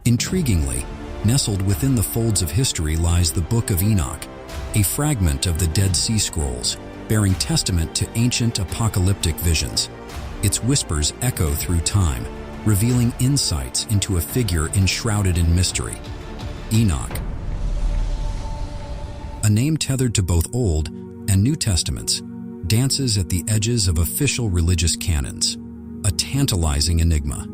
Intriguingly, nestled within the folds of history lies the Book of Enoch, a fragment of the Dead Sea Scrolls, bearing testament to ancient apocalyptic visions. Its whispers echo through time, revealing insights into a figure enshrouded in mystery. Enoch, a name tethered to both Old and New Testaments, dances at the edges of official religious canons, a tantalizing enigma.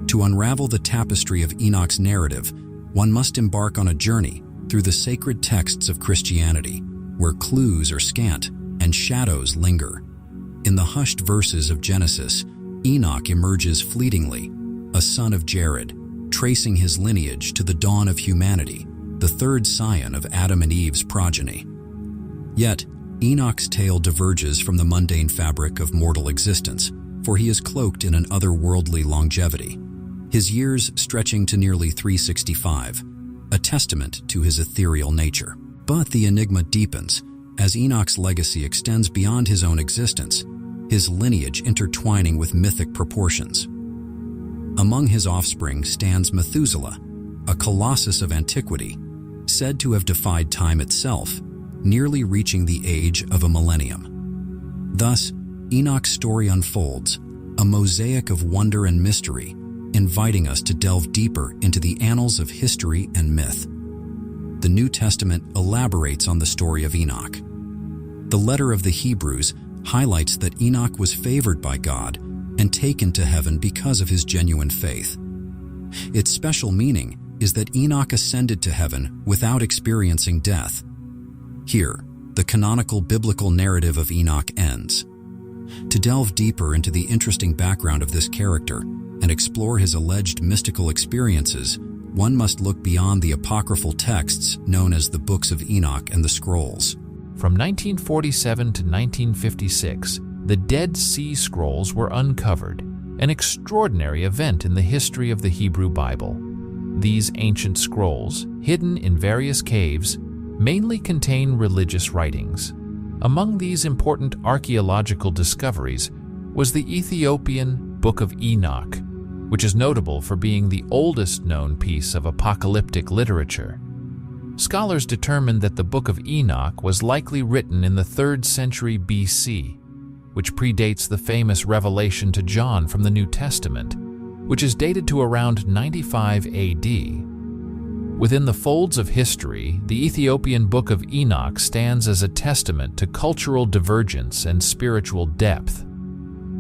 To unravel the tapestry of Enoch's narrative, one must embark on a journey through the sacred texts of Christianity, where clues are scant and shadows linger. In the hushed verses of Genesis, Enoch emerges fleetingly, a son of Jared, tracing his lineage to the dawn of humanity, the third scion of Adam and Eve's progeny. Yet, Enoch's tale diverges from the mundane fabric of mortal existence, for he is cloaked in an otherworldly longevity, his years stretching to nearly 365, a testament to his ethereal nature. But the enigma deepens as Enoch's legacy extends beyond his own existence, his lineage intertwining with mythic proportions. Among his offspring stands Methuselah, a colossus of antiquity, said to have defied time itself, nearly reaching the age of a millennium. Thus, Enoch's story unfolds, a mosaic of wonder and mystery, inviting us to delve deeper into the annals of history and myth. The New Testament elaborates on the story of Enoch. The letter of the Hebrews highlights that Enoch was favored by God and taken to heaven because of his genuine faith. Its special meaning is that Enoch ascended to heaven without experiencing death. Here, the canonical biblical narrative of Enoch ends. To delve deeper into the interesting background of this character and explore his alleged mystical experiences, one must look beyond the apocryphal texts known as the Books of Enoch and the Scrolls. From 1947 to 1956, the Dead Sea Scrolls were uncovered, an extraordinary event in the history of the Hebrew Bible. These ancient scrolls, hidden in various caves, mainly contain religious writings. Among these important archaeological discoveries was the Ethiopian Book of Enoch, which is notable for being the oldest known piece of apocalyptic literature. Scholars determined that the Book of Enoch was likely written in the 3rd century BC, which predates the famous revelation to John from the New Testament, which is dated to around 95 AD. Within the folds of history, the Ethiopian Book of Enoch stands as a testament to cultural divergence and spiritual depth.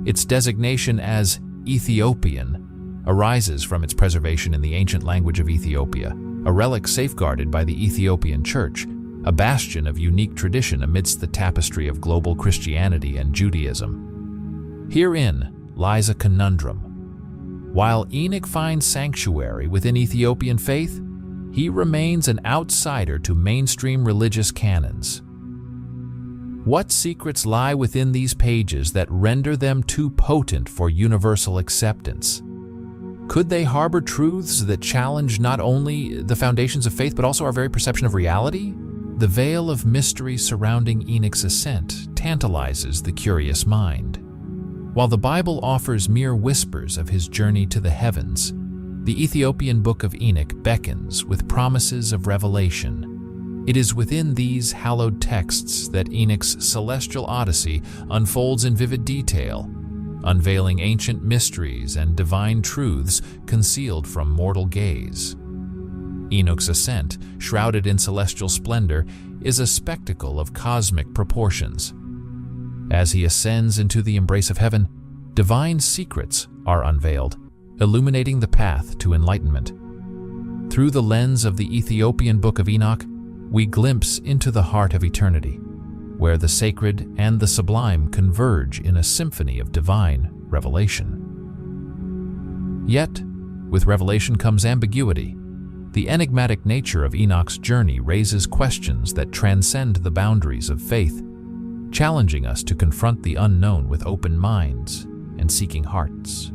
Its designation as Ethiopian arises from its preservation in the ancient language of Ethiopia, a relic safeguarded by the Ethiopian Church, a bastion of unique tradition amidst the tapestry of global Christianity and Judaism. Herein lies a conundrum. While Enoch finds sanctuary within Ethiopian faith, he remains an outsider to mainstream religious canons. What secrets lie within these pages that render them too potent for universal acceptance? Could they harbor truths that challenge not only the foundations of faith but also our very perception of reality? The veil of mystery surrounding Enoch's ascent tantalizes the curious mind. While the Bible offers mere whispers of his journey to the heavens, the Ethiopian Book of Enoch beckons with promises of revelation. It is within these hallowed texts that Enoch's celestial odyssey unfolds in vivid detail, unveiling ancient mysteries and divine truths concealed from mortal gaze. Enoch's ascent, shrouded in celestial splendor, is a spectacle of cosmic proportions. As he ascends into the embrace of heaven, divine secrets are unveiled, illuminating the path to enlightenment. Through the lens of the Ethiopian Book of Enoch, we glimpse into the heart of eternity, where the sacred and the sublime converge in a symphony of divine revelation. Yet, with revelation comes ambiguity. The enigmatic nature of Enoch's journey raises questions that transcend the boundaries of faith, challenging us to confront the unknown with open minds and seeking hearts.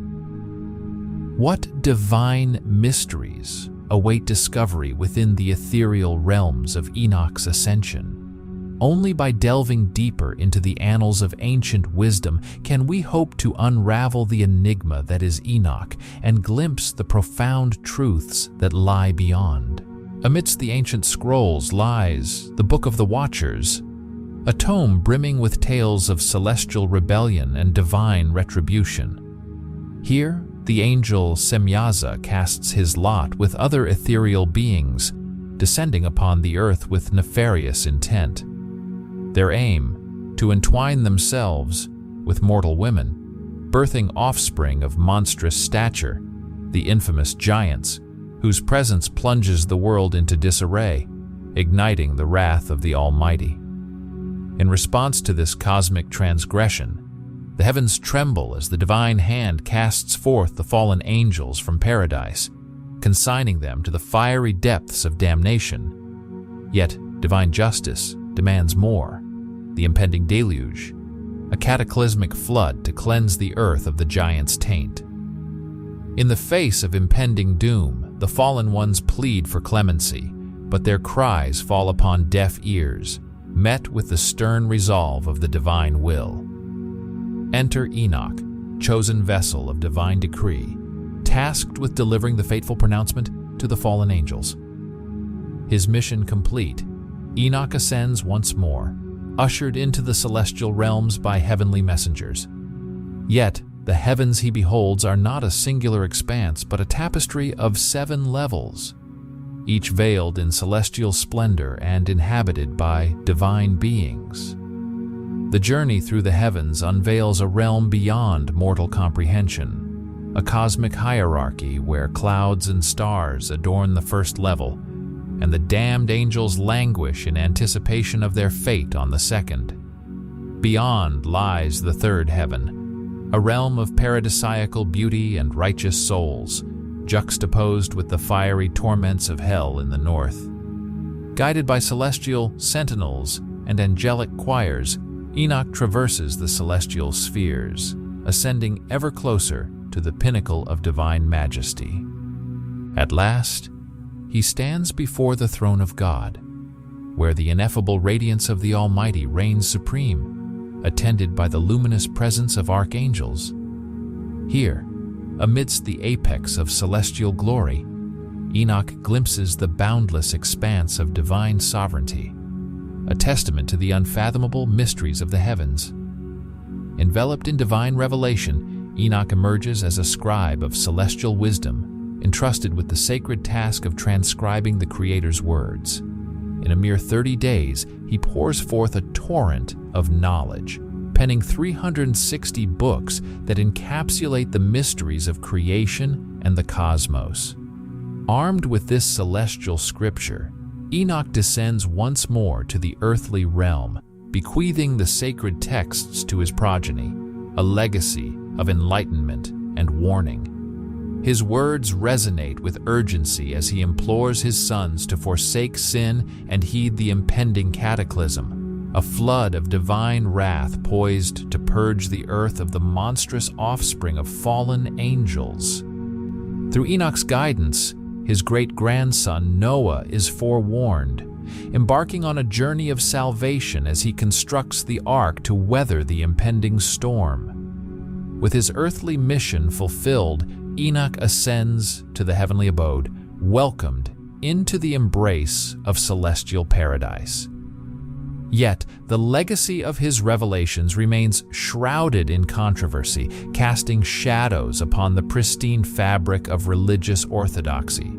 What divine mysteries await discovery within the ethereal realms of Enoch's ascension? Only by delving deeper into the annals of ancient wisdom can we hope to unravel the enigma that is Enoch and glimpse the profound truths that lie beyond. Amidst the ancient scrolls lies the Book of the Watchers, a tome brimming with tales of celestial rebellion and divine retribution. Here, the angel Semyaza casts his lot with other ethereal beings, descending upon the earth with nefarious intent. Their aim, to entwine themselves with mortal women, birthing offspring of monstrous stature, the infamous giants, whose presence plunges the world into disarray, igniting the wrath of the Almighty. In response to this cosmic transgression, the heavens tremble as the divine hand casts forth the fallen angels from paradise, consigning them to the fiery depths of damnation. Yet divine justice demands more: the impending deluge, a cataclysmic flood to cleanse the earth of the giant's taint. In the face of impending doom, the fallen ones plead for clemency, but their cries fall upon deaf ears, met with the stern resolve of the divine will. Enter Enoch, chosen vessel of divine decree, tasked with delivering the fateful pronouncement to the fallen angels. His mission complete, Enoch ascends once more, ushered into the celestial realms by heavenly messengers. Yet, the heavens he beholds are not a singular expanse, but a tapestry of 7 levels, each veiled in celestial splendor and inhabited by divine beings. The journey through the heavens unveils a realm beyond mortal comprehension, a cosmic hierarchy where clouds and stars adorn the first level, and the damned angels languish in anticipation of their fate on the second. Beyond lies the third heaven, a realm of paradisiacal beauty and righteous souls, juxtaposed with the fiery torments of hell in the north. Guided by celestial sentinels and angelic choirs, Enoch traverses the celestial spheres, ascending ever closer to the pinnacle of divine majesty. At last, he stands before the throne of God, where the ineffable radiance of the Almighty reigns supreme, attended by the luminous presence of archangels. Here, amidst the apex of celestial glory, Enoch glimpses the boundless expanse of divine sovereignty, a testament to the unfathomable mysteries of the heavens. Enveloped in divine revelation, Enoch emerges as a scribe of celestial wisdom, entrusted with the sacred task of transcribing the Creator's words. In a mere 30 days, he pours forth a torrent of knowledge, penning 360 books that encapsulate the mysteries of creation and the cosmos. Armed with this celestial scripture, Enoch descends once more to the earthly realm, bequeathing the sacred texts to his progeny, a legacy of enlightenment and warning. His words resonate with urgency as he implores his sons to forsake sin and heed the impending cataclysm, a flood of divine wrath poised to purge the earth of the monstrous offspring of fallen angels. Through Enoch's guidance, his great-grandson Noah is forewarned, embarking on a journey of salvation as he constructs the ark to weather the impending storm. With his earthly mission fulfilled, Enoch ascends to the heavenly abode, welcomed into the embrace of celestial paradise. Yet, the legacy of his revelations remains shrouded in controversy, casting shadows upon the pristine fabric of religious orthodoxy.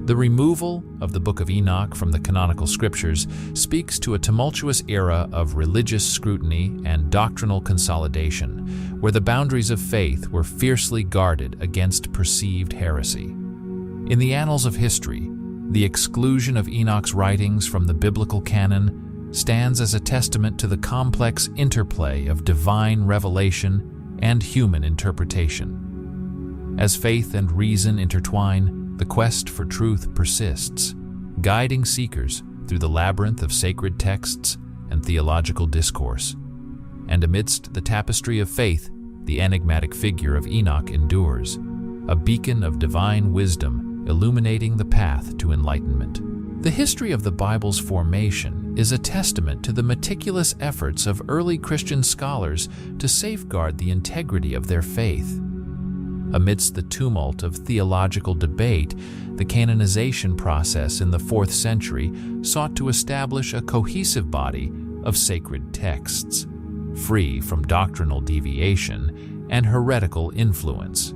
The removal of the Book of Enoch from the canonical scriptures speaks to a tumultuous era of religious scrutiny and doctrinal consolidation, where the boundaries of faith were fiercely guarded against perceived heresy. In the annals of history, the exclusion of Enoch's writings from the biblical canon stands as a testament to the complex interplay of divine revelation and human interpretation. As faith and reason intertwine, the quest for truth persists, guiding seekers through the labyrinth of sacred texts and theological discourse. And amidst the tapestry of faith, the enigmatic figure of Enoch endures, a beacon of divine wisdom illuminating the path to enlightenment. The history of the Bible's formation is a testament to the meticulous efforts of early Christian scholars to safeguard the integrity of their faith. Amidst the tumult of theological debate, the canonization process in the 4th century sought to establish a cohesive body of sacred texts, free from doctrinal deviation and heretical influence.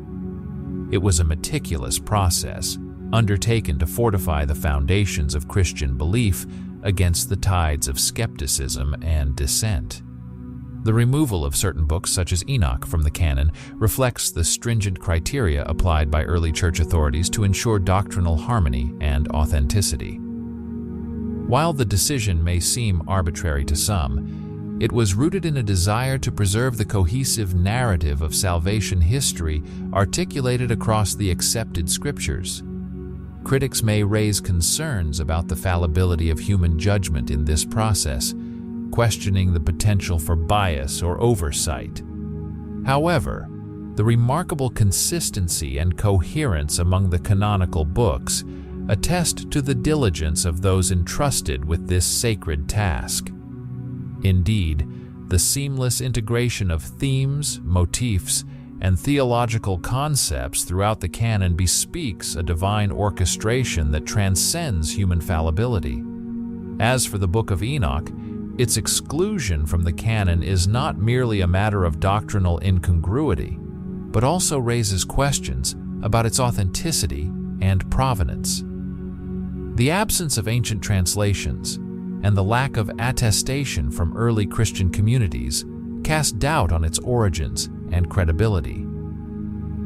It was a meticulous process, undertaken to fortify the foundations of Christian belief against the tides of skepticism and dissent. The removal of certain books, such as Enoch, from the canon reflects the stringent criteria applied by early church authorities to ensure doctrinal harmony and authenticity. While the decision may seem arbitrary to some, it was rooted in a desire to preserve the cohesive narrative of salvation history articulated across the accepted scriptures. Critics may raise concerns about the fallibility of human judgment in this process, questioning the potential for bias or oversight. However, the remarkable consistency and coherence among the canonical books attest to the diligence of those entrusted with this sacred task. Indeed, the seamless integration of themes, motifs, and theological concepts throughout the canon bespeaks a divine orchestration that transcends human fallibility. As for the Book of Enoch, its exclusion from the canon is not merely a matter of doctrinal incongruity, but also raises questions about its authenticity and provenance. The absence of ancient translations and the lack of attestation from early Christian communities cast doubt on its origins and credibility.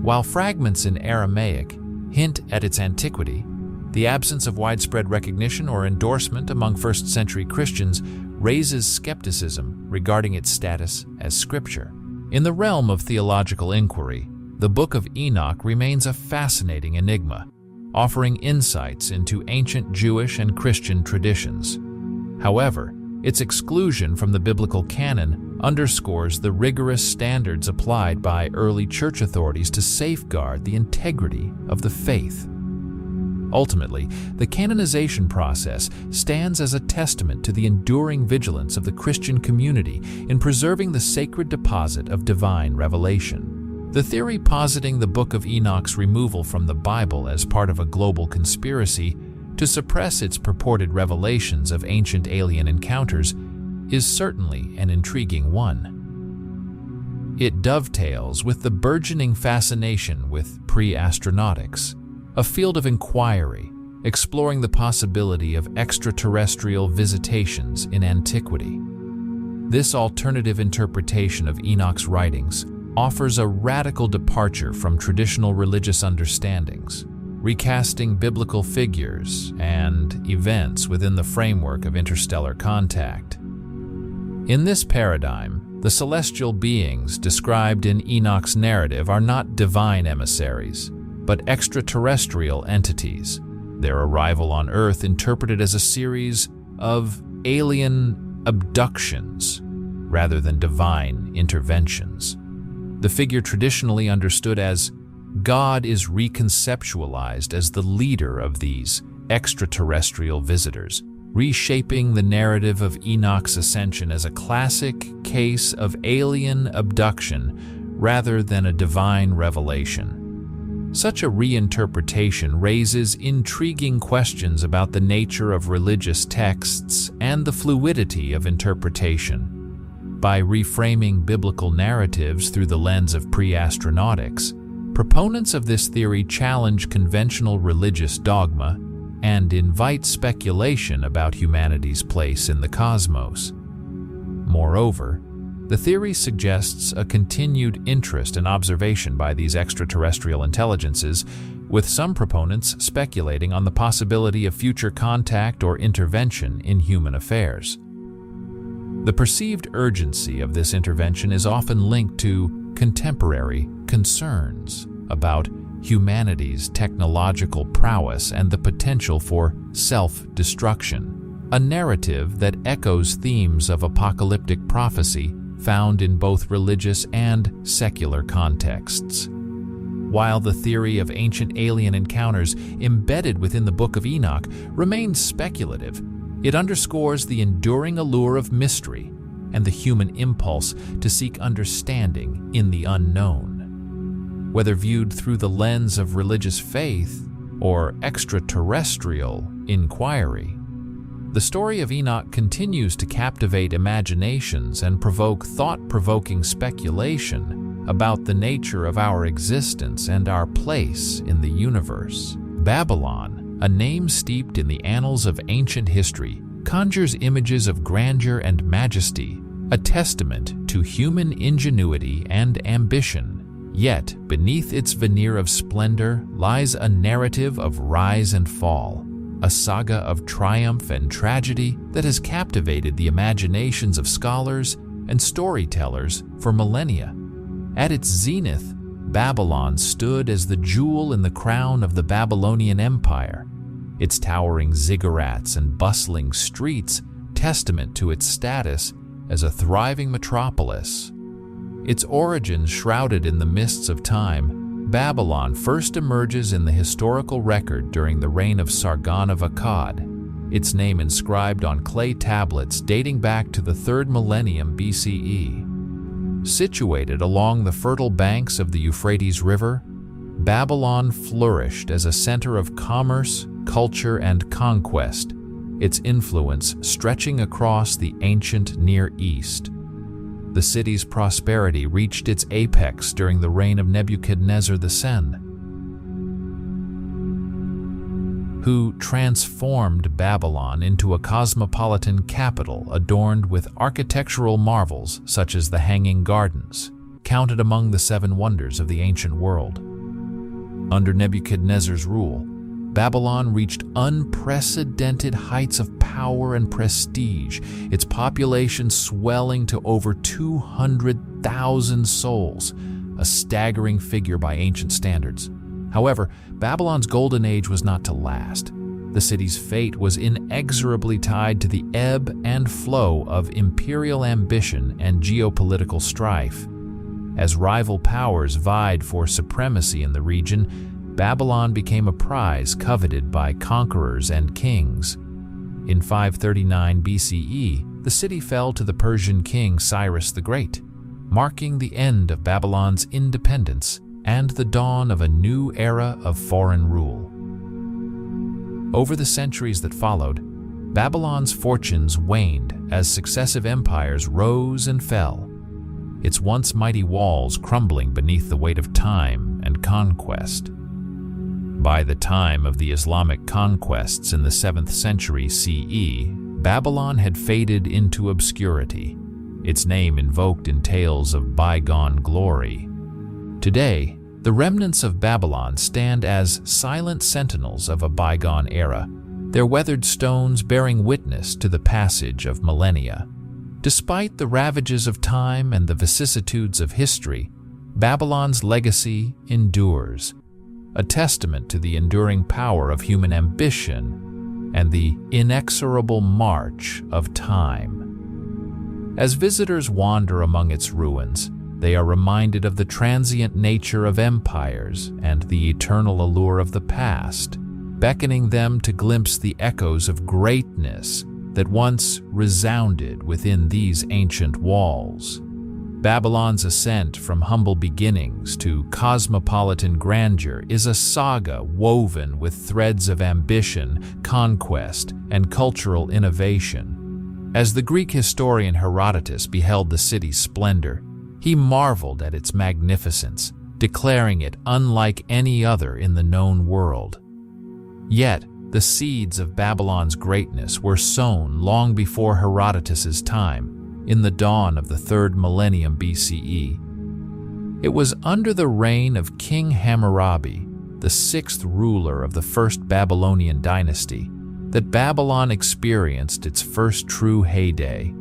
While fragments in Aramaic hint at its antiquity, the absence of widespread recognition or endorsement among first-century Christians raises skepticism regarding its status as scripture. In the realm of theological inquiry, the Book of Enoch remains a fascinating enigma, offering insights into ancient Jewish and Christian traditions. However, its exclusion from the biblical canon underscores the rigorous standards applied by early church authorities to safeguard the integrity of the faith. Ultimately, the canonization process stands as a testament to the enduring vigilance of the Christian community in preserving the sacred deposit of divine revelation. The theory positing the Book of Enoch's removal from the Bible as part of a global conspiracy to suppress its purported revelations of ancient alien encounters is certainly an intriguing one. It dovetails with the burgeoning fascination with pre-astronautics, a field of inquiry exploring the possibility of extraterrestrial visitations in antiquity. This alternative interpretation of Enoch's writings offers a radical departure from traditional religious understandings, recasting biblical figures and events within the framework of interstellar contact. In this paradigm, the celestial beings described in Enoch's narrative are not divine emissaries, but extraterrestrial entities, their arrival on Earth interpreted as a series of alien abductions rather than divine interventions. The figure traditionally understood as God is reconceptualized as the leader of these extraterrestrial visitors, reshaping the narrative of Enoch's ascension as a classic case of alien abduction rather than a divine revelation. Such a reinterpretation raises intriguing questions about the nature of religious texts and the fluidity of interpretation. By reframing biblical narratives through the lens of pre-astronautics, proponents of this theory challenge conventional religious dogma and invite speculation about humanity's place in the cosmos. Moreover, the theory suggests a continued interest and observation by these extraterrestrial intelligences, with some proponents speculating on the possibility of future contact or intervention in human affairs. The perceived urgency of this intervention is often linked to contemporary concerns about humanity's technological prowess and the potential for self-destruction, a narrative that echoes themes of apocalyptic prophecy found in both religious and secular contexts. While the theory of ancient alien encounters embedded within the Book of Enoch remains speculative, It underscores the enduring allure of mystery and the human impulse to seek understanding in the unknown. Whether viewed through the lens of religious faith or extraterrestrial inquiry, the story of Enoch continues to captivate imaginations and provoke thought-provoking speculation about the nature of our existence and our place in the universe. Babylon, a name steeped in the annals of ancient history, conjures images of grandeur and majesty, a testament to human ingenuity and ambition. Yet, beneath its veneer of splendor lies a narrative of rise and fall, a saga of triumph and tragedy that has captivated the imaginations of scholars and storytellers for millennia. At its zenith, Babylon stood as the jewel in the crown of the Babylonian Empire, its towering ziggurats and bustling streets testament to its status as a thriving metropolis. Its origins shrouded in the mists of time, Babylon first emerges in the historical record during the reign of Sargon of Akkad, its name inscribed on clay tablets dating back to the 3rd millennium BCE. Situated along the fertile banks of the Euphrates River, Babylon flourished as a center of commerce, culture, and conquest, its influence stretching across the ancient Near East. The city's prosperity reached its apex during the reign of Nebuchadnezzar II, who transformed Babylon into a cosmopolitan capital adorned with architectural marvels such as the Hanging Gardens, counted among the 7 wonders of the ancient world. Under Nebuchadnezzar's rule, Babylon reached unprecedented heights of power and prestige, its population swelling to over 200,000 souls, a staggering figure by ancient standards. However, Babylon's golden age was not to last. The city's fate was inexorably tied to the ebb and flow of imperial ambition and geopolitical strife. As rival powers vied for supremacy in the region, Babylon became a prize coveted by conquerors and kings. In 539 BCE, the city fell to the Persian king Cyrus the Great, marking the end of Babylon's independence and the dawn of a new era of foreign rule. Over the centuries that followed, Babylon's fortunes waned as successive empires rose and fell, its once mighty walls crumbling beneath the weight of time and conquest. By the time of the Islamic conquests in the 7th century CE, Babylon had faded into obscurity, its name invoked in tales of bygone glory. Today, the remnants of Babylon stand as silent sentinels of a bygone era, their weathered stones bearing witness to the passage of millennia. Despite the ravages of time and the vicissitudes of history, Babylon's legacy endures, a testament to the enduring power of human ambition and the inexorable march of time. As visitors wander among its ruins, they are reminded of the transient nature of empires and the eternal allure of the past, beckoning them to glimpse the echoes of greatness that once resounded within these ancient walls. Babylon's ascent from humble beginnings to cosmopolitan grandeur is a saga woven with threads of ambition, conquest, and cultural innovation. As the Greek historian Herodotus beheld the city's splendor, he marveled at its magnificence, declaring it unlike any other in the known world. Yet, the seeds of Babylon's greatness were sown long before Herodotus's time, in the dawn of the 3rd millennium BCE. It was under the reign of King Hammurabi, the 6th ruler of the first Babylonian dynasty, that Babylon experienced its first true heyday.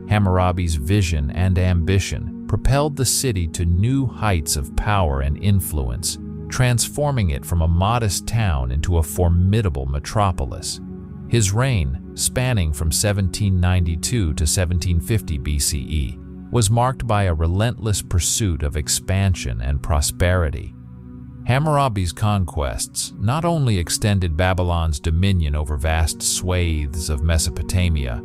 Hammurabi's vision and ambition propelled the city to new heights of power and influence, transforming it from a modest town into a formidable metropolis. His reign, spanning from 1792 to 1750 BCE, was marked by a relentless pursuit of expansion and prosperity. Hammurabi's conquests not only extended Babylon's dominion over vast swathes of Mesopotamia,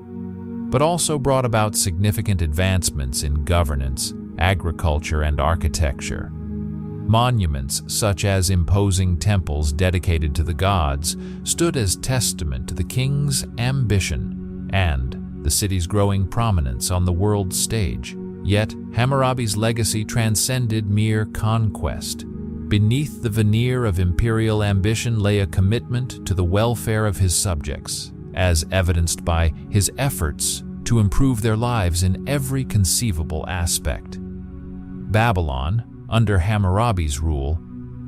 but also brought about significant advancements in governance, agriculture, and architecture. Monuments such as imposing temples dedicated to the gods stood as testament to the king's ambition and the city's growing prominence on the world stage. Yet, Hammurabi's legacy transcended mere conquest. Beneath the veneer of imperial ambition lay a commitment to the welfare of his subjects, as evidenced by his efforts to improve their lives in every conceivable aspect. Babylon, under Hammurabi's rule,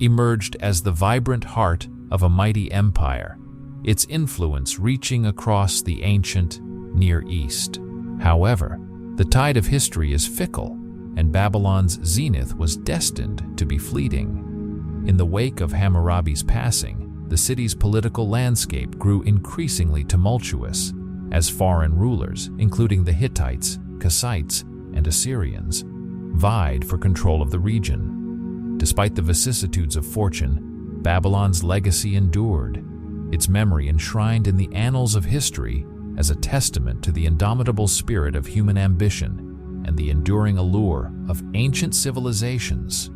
emerged as the vibrant heart of a mighty empire, its influence reaching across the ancient Near East. However, the tide of history is fickle, and Babylon's zenith was destined to be fleeting. In the wake of Hammurabi's passing, the city's political landscape grew increasingly tumultuous as foreign rulers, including the Hittites, Kassites, and Assyrians, vied for control of the region. Despite the vicissitudes of fortune, Babylon's legacy endured, its memory enshrined in the annals of history as a testament to the indomitable spirit of human ambition and the enduring allure of ancient civilizations.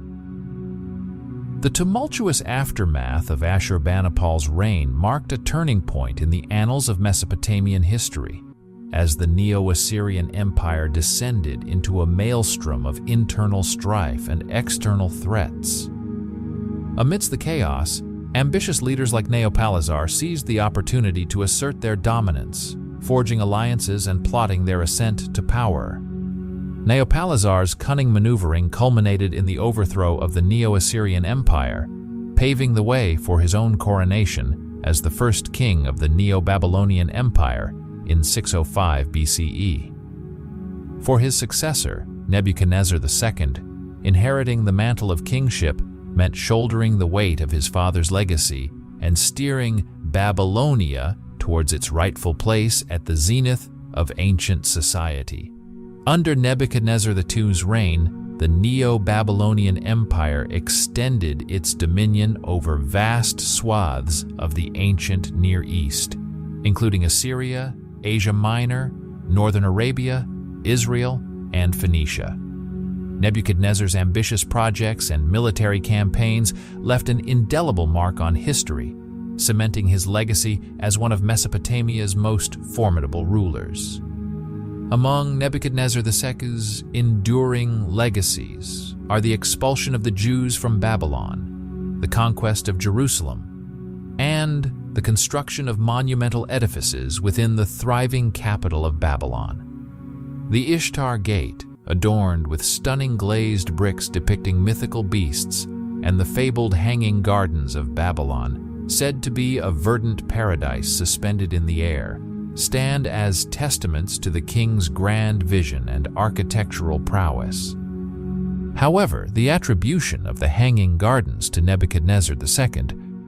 The tumultuous aftermath of Ashurbanipal's reign marked a turning point in the annals of Mesopotamian history, as the Neo-Assyrian Empire descended into a maelstrom of internal strife and external threats. Amidst the chaos, ambitious leaders like Neopalazar seized the opportunity to assert their dominance, forging alliances and plotting their ascent to power. Neopalazar's cunning maneuvering culminated in the overthrow of the Neo-Assyrian Empire, paving the way for his own coronation as the first king of the Neo-Babylonian Empire in 605 BCE. For his successor, Nebuchadnezzar II, inheriting the mantle of kingship meant shouldering the weight of his father's legacy and steering Babylonia towards its rightful place at the zenith of ancient society. Under Nebuchadnezzar II's reign, the Neo-Babylonian Empire extended its dominion over vast swaths of the ancient Near East, including Assyria, Asia Minor, Northern Arabia, Israel, and Phoenicia. Nebuchadnezzar's ambitious projects and military campaigns left an indelible mark on history, cementing his legacy as one of Mesopotamia's most formidable rulers. Among Nebuchadnezzar II's enduring legacies are the expulsion of the Jews from Babylon, the conquest of Jerusalem, and the construction of monumental edifices within the thriving capital of Babylon. The Ishtar Gate, adorned with stunning glazed bricks depicting mythical beasts, and the fabled hanging gardens of Babylon, said to be a verdant paradise suspended in the air, stand as testaments to the king's grand vision and architectural prowess. However, the attribution of the Hanging Gardens to Nebuchadnezzar II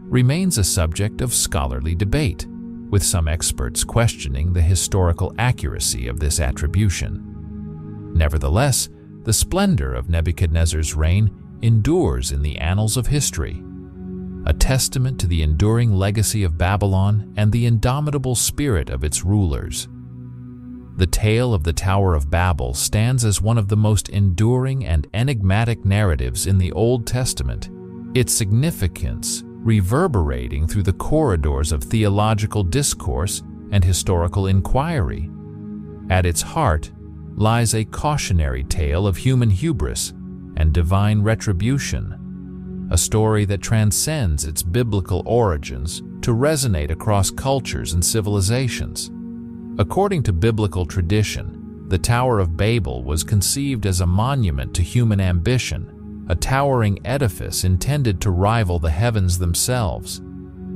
remains a subject of scholarly debate, with some experts questioning the historical accuracy of this attribution. Nevertheless, the splendor of Nebuchadnezzar's reign endures in the annals of history, a testament to the enduring legacy of Babylon and the indomitable spirit of its rulers. The tale of the Tower of Babel stands as one of the most enduring and enigmatic narratives in the Old Testament, its significance reverberating through the corridors of theological discourse and historical inquiry. At its heart lies a cautionary tale of human hubris and divine retribution, a story that transcends its biblical origins to resonate across cultures and civilizations. According to biblical tradition, the Tower of Babel was conceived as a monument to human ambition, a towering edifice intended to rival the heavens themselves.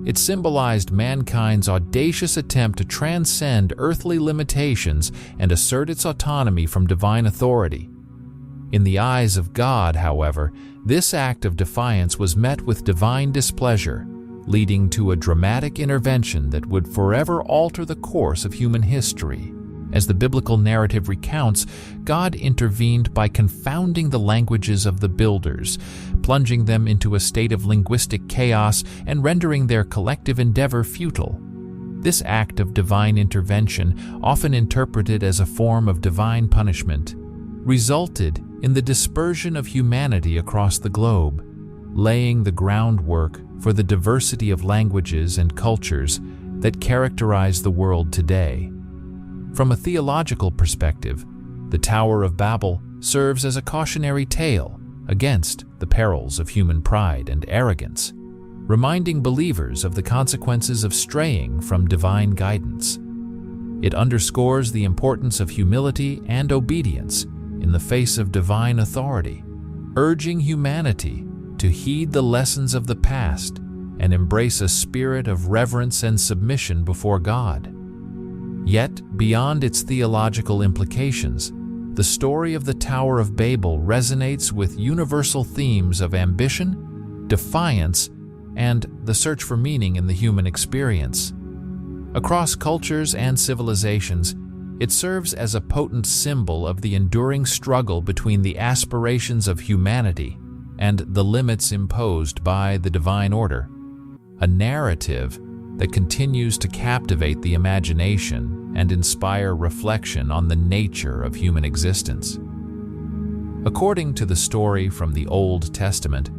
It symbolized mankind's audacious attempt to transcend earthly limitations and assert its autonomy from divine authority. In the eyes of God, however, this act of defiance was met with divine displeasure, leading to a dramatic intervention that would forever alter the course of human history. As the biblical narrative recounts, God intervened by confounding the languages of the builders, plunging them into a state of linguistic chaos and rendering their collective endeavor futile. This act of divine intervention, often interpreted as a form of divine punishment, resulted in the dispersion of humanity across the globe, laying the groundwork for the diversity of languages and cultures that characterize the world today. From a theological perspective, the Tower of Babel serves as a cautionary tale against the perils of human pride and arrogance, reminding believers of the consequences of straying from divine guidance. It underscores the importance of humility and obedience in the face of divine authority, urging humanity to heed the lessons of the past and embrace a spirit of reverence and submission before God. Yet, beyond its theological implications, the story of the Tower of Babel resonates with universal themes of ambition, defiance, and the search for meaning in the human experience. Across cultures and civilizations, it serves as a potent symbol of the enduring struggle between the aspirations of humanity and the limits imposed by the divine order, a narrative that continues to captivate the imagination and inspire reflection on the nature of human existence. According to the story from the Old Testament,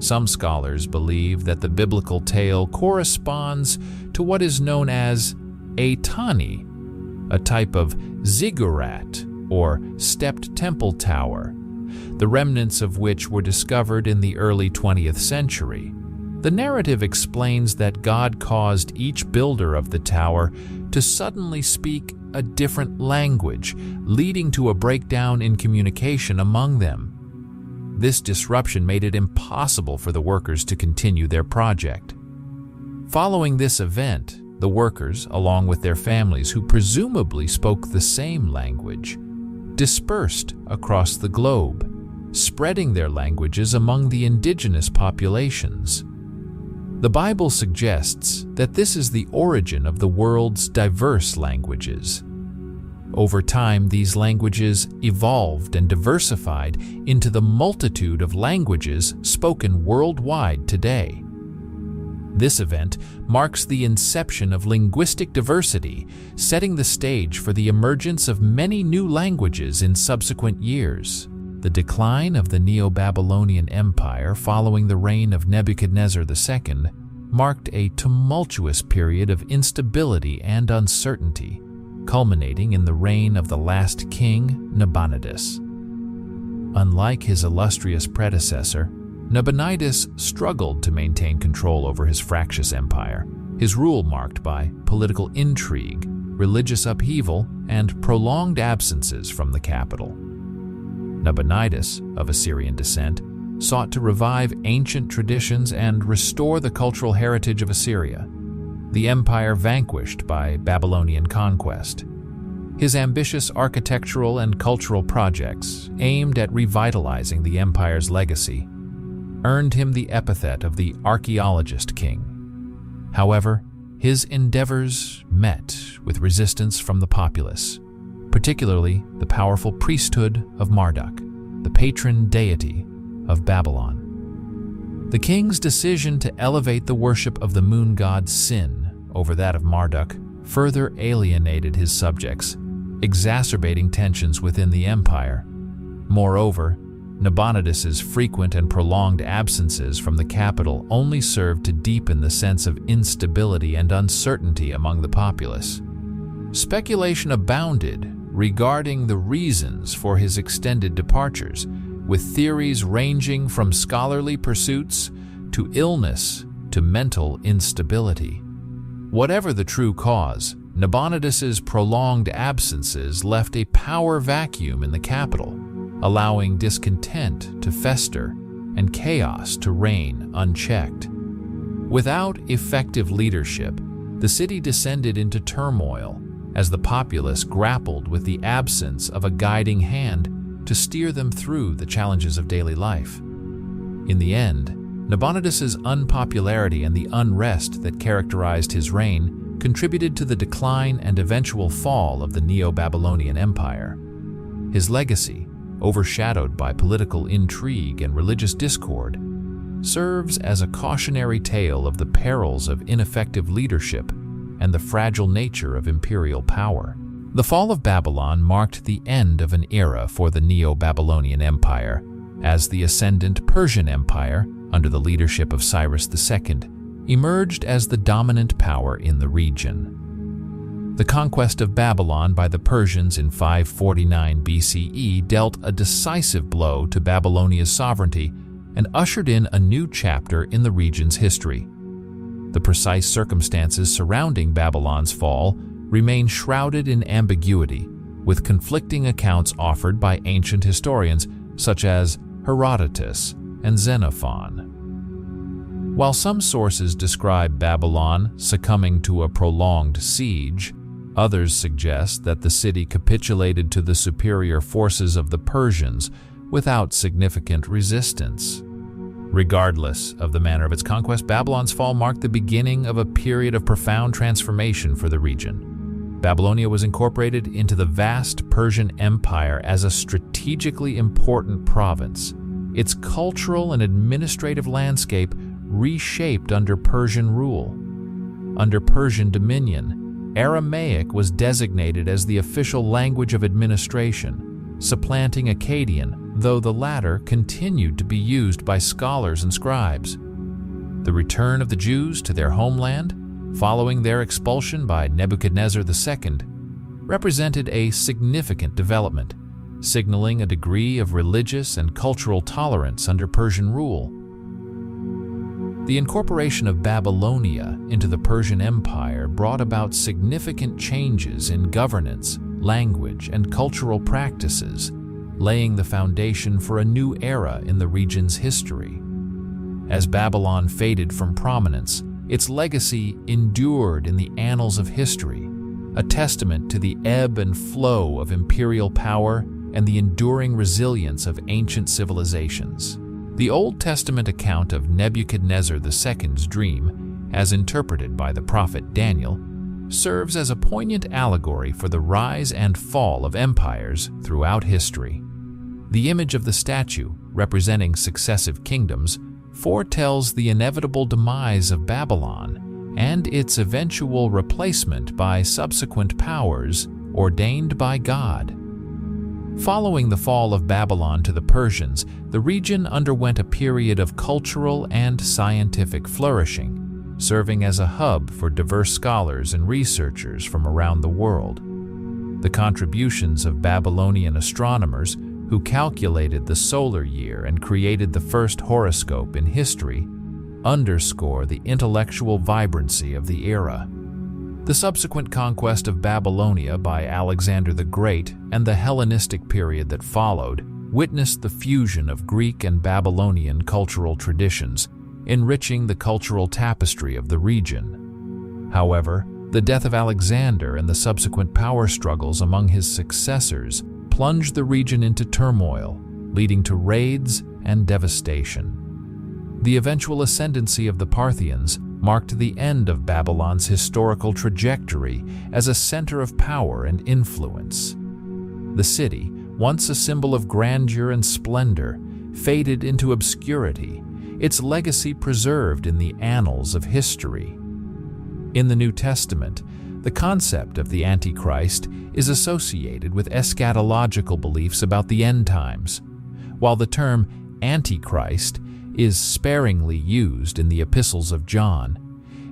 some scholars believe that the biblical tale corresponds to what is known as a tani, a type of ziggurat or stepped temple tower, the remnants of which were discovered in the early 20th century. The narrative explains that God caused each builder of the tower to suddenly speak a different language, leading to a breakdown in communication among them. This disruption made it impossible for the workers to continue their project. Following this event, the workers, along with their families who presumably spoke the same language, dispersed across the globe, spreading their languages among the indigenous populations. The Bible suggests that this is the origin of the world's diverse languages. Over time, these languages evolved and diversified into the multitude of languages spoken worldwide today. This event marks the inception of linguistic diversity, setting the stage for the emergence of many new languages in subsequent years. The decline of the Neo-Babylonian Empire following the reign of Nebuchadnezzar II marked a tumultuous period of instability and uncertainty, culminating in the reign of the last king, Nabonidus. Unlike his illustrious predecessor, Nabonidus struggled to maintain control over his fractious empire, his rule marked by political intrigue, religious upheaval, and prolonged absences from the capital. Nabonidus, of Assyrian descent, sought to revive ancient traditions and restore the cultural heritage of Assyria, the empire vanquished by Babylonian conquest. His ambitious architectural and cultural projects, aimed at revitalizing the empire's legacy, earned him the epithet of the Archaeologist King. However, his endeavors met with resistance from the populace, particularly the powerful priesthood of Marduk, the patron deity of Babylon. The king's decision to elevate the worship of the moon god Sin over that of Marduk further alienated his subjects, exacerbating tensions within the empire. Moreover, Nabonidus's frequent and prolonged absences from the capital only served to deepen the sense of instability and uncertainty among the populace. Speculation abounded regarding the reasons for his extended departures, with theories ranging from scholarly pursuits to illness to mental instability. Whatever the true cause, Nabonidus's prolonged absences left a power vacuum in the capital, allowing discontent to fester and chaos to reign unchecked. Without effective leadership, the city descended into turmoil as the populace grappled with the absence of a guiding hand to steer them through the challenges of daily life. In the end, Nabonidus's unpopularity and the unrest that characterized his reign contributed to the decline and eventual fall of the Neo-Babylonian Empire. His legacy, overshadowed by political intrigue and religious discord, serves as a cautionary tale of the perils of ineffective leadership and the fragile nature of imperial power. The fall of Babylon marked the end of an era for the Neo-Babylonian Empire, as the ascendant Persian Empire, under the leadership of Cyrus II, emerged as the dominant power in the region. The conquest of Babylon by the Persians in 549 BCE dealt a decisive blow to Babylonia's sovereignty and ushered in a new chapter in the region's history. The precise circumstances surrounding Babylon's fall remain shrouded in ambiguity, with conflicting accounts offered by ancient historians such as Herodotus and Xenophon. While some sources describe Babylon succumbing to a prolonged siege, others suggest that the city capitulated to the superior forces of the Persians without significant resistance. Regardless of the manner of its conquest, Babylon's fall marked the beginning of a period of profound transformation for the region. Babylonia was incorporated into the vast Persian Empire as a strategically important province. Its cultural and administrative landscape reshaped under Persian rule. Under Persian dominion, Aramaic was designated as the official language of administration, supplanting Akkadian, though the latter continued to be used by scholars and scribes. The return of the Jews to their homeland, following their expulsion by Nebuchadnezzar II, represented a significant development, signaling a degree of religious and cultural tolerance under Persian rule. The incorporation of Babylonia into the Persian Empire brought about significant changes in governance, language, and cultural practices, laying the foundation for a new era in the region's history. As Babylon faded from prominence, its legacy endured in the annals of history, a testament to the ebb and flow of imperial power and the enduring resilience of ancient civilizations. The Old Testament account of Nebuchadnezzar II's dream, as interpreted by the prophet Daniel, serves as a poignant allegory for the rise and fall of empires throughout history. The image of the statue, representing successive kingdoms, foretells the inevitable demise of Babylon and its eventual replacement by subsequent powers ordained by God. Following the fall of Babylon to the Persians, the region underwent a period of cultural and scientific flourishing, serving as a hub for diverse scholars and researchers from around the world. The contributions of Babylonian astronomers, who calculated the solar year and created the first horoscope in history, underscore the intellectual vibrancy of the era. The subsequent conquest of Babylonia by Alexander the Great and the Hellenistic period that followed witnessed the fusion of Greek and Babylonian cultural traditions, enriching the cultural tapestry of the region. However, the death of Alexander and the subsequent power struggles among his successors plunged the region into turmoil, leading to raids and devastation. The eventual ascendancy of the Parthians marked the end of Babylon's historical trajectory as a center of power and influence. The city, once a symbol of grandeur and splendor, faded into obscurity, its legacy preserved in the annals of history. In the New Testament, the concept of the Antichrist is associated with eschatological beliefs about the end times, while the term Antichrist is sparingly used in the epistles of John.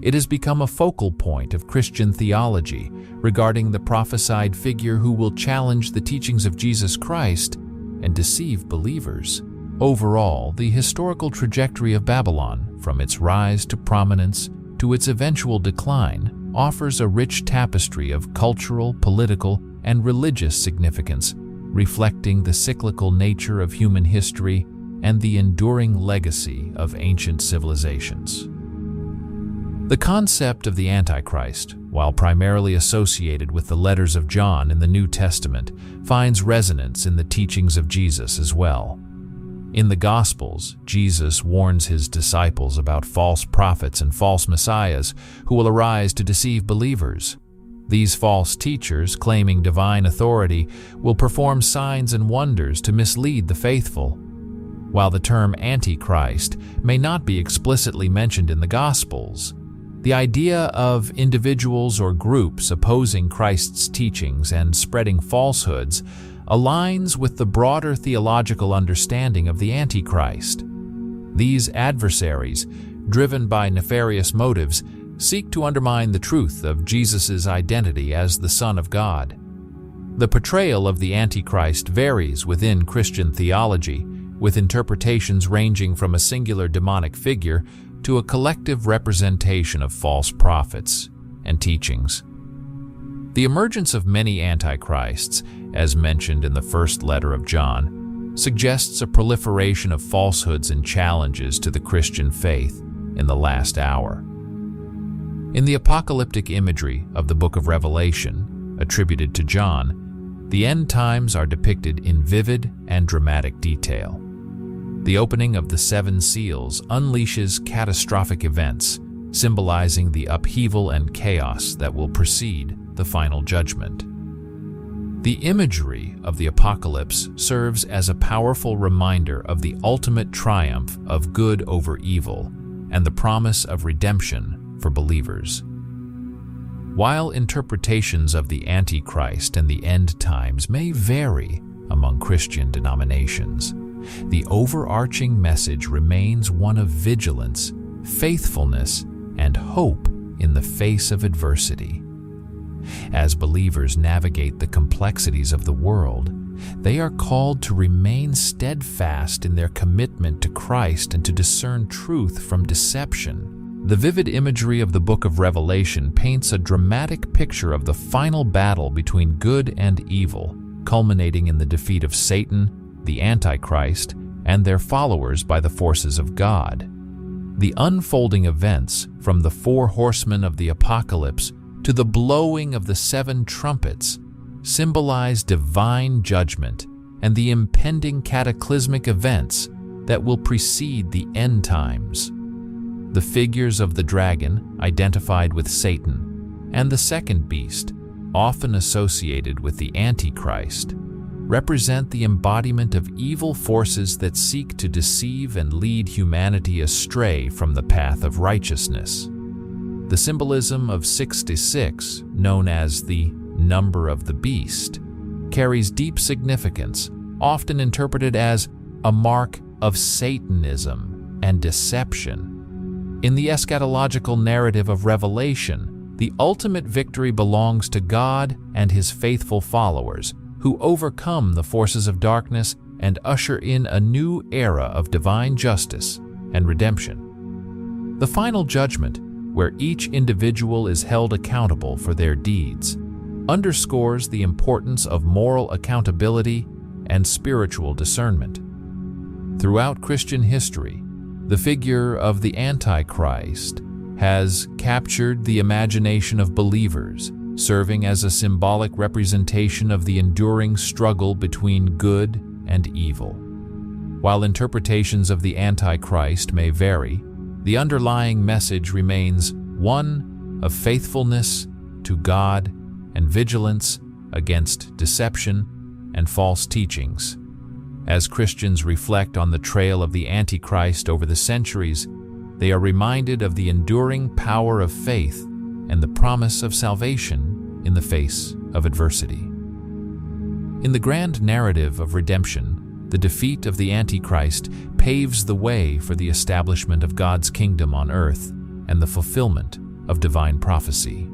It has become a focal point of Christian theology regarding the prophesied figure who will challenge the teachings of Jesus Christ and deceive believers. Overall, the historical trajectory of Babylon, from its rise to prominence to its eventual decline, offers a rich tapestry of cultural, political, and religious significance, reflecting the cyclical nature of human history and the enduring legacy of ancient civilizations. The concept of the Antichrist, while primarily associated with the letters of John in the New Testament, finds resonance in the teachings of Jesus as well. In the Gospels, Jesus warns his disciples about false prophets and false messiahs who will arise to deceive believers. These false teachers, claiming divine authority, will perform signs and wonders to mislead the faithful. While the term Antichrist may not be explicitly mentioned in the Gospels, the idea of individuals or groups opposing Christ's teachings and spreading falsehoods aligns with the broader theological understanding of the Antichrist. These adversaries, driven by nefarious motives, seek to undermine the truth of Jesus' identity as the Son of God. The portrayal of the Antichrist varies within Christian theology, with interpretations ranging from a singular demonic figure to a collective representation of false prophets and teachings. The emergence of many antichrists, as mentioned in the first letter of John, suggests a proliferation of falsehoods and challenges to the Christian faith in the last hour. In the apocalyptic imagery of the book of Revelation, attributed to John, the end times are depicted in vivid and dramatic detail. The opening of the 7 seals unleashes catastrophic events, symbolizing the upheaval and chaos that will precede the final judgment. The imagery of the apocalypse serves as a powerful reminder of the ultimate triumph of good over evil and the promise of redemption for believers. While interpretations of the Antichrist and the end times may vary among Christian denominations, the overarching message remains one of vigilance, faithfulness, and hope in the face of adversity. As believers navigate the complexities of the world, they are called to remain steadfast in their commitment to Christ and to discern truth from deception. The vivid imagery of the book of Revelation paints a dramatic picture of the final battle between good and evil, culminating in the defeat of Satan, the Antichrist, and their followers by the forces of God. The unfolding events, from the 4 horsemen of the apocalypse to the blowing of the 7 trumpets, symbolize divine judgment and the impending cataclysmic events that will precede the end times. The figures of the dragon, identified with Satan, and the second beast, often associated with the Antichrist, represent the embodiment of evil forces that seek to deceive and lead humanity astray from the path of righteousness. The symbolism of 66, known as the number of the beast, carries deep significance, often interpreted as a mark of Satanism and deception. In the eschatological narrative of Revelation, the ultimate victory belongs to God and his faithful followers, who overcome the forces of darkness and usher in a new era of divine justice and redemption. The final judgment, where each individual is held accountable for their deeds, underscores the importance of moral accountability and spiritual discernment. Throughout Christian history, the figure of the Antichrist has captured the imagination of believers, serving as a symbolic representation of the enduring struggle between good and evil. While interpretations of the Antichrist may vary, the underlying message remains one of faithfulness to God and vigilance against deception and false teachings. As Christians reflect on the trail of the Antichrist over the centuries, they are reminded of the enduring power of faith and the promise of salvation in the face of adversity. In the grand narrative of redemption, the defeat of the Antichrist paves the way for the establishment of God's kingdom on earth and the fulfillment of divine prophecy.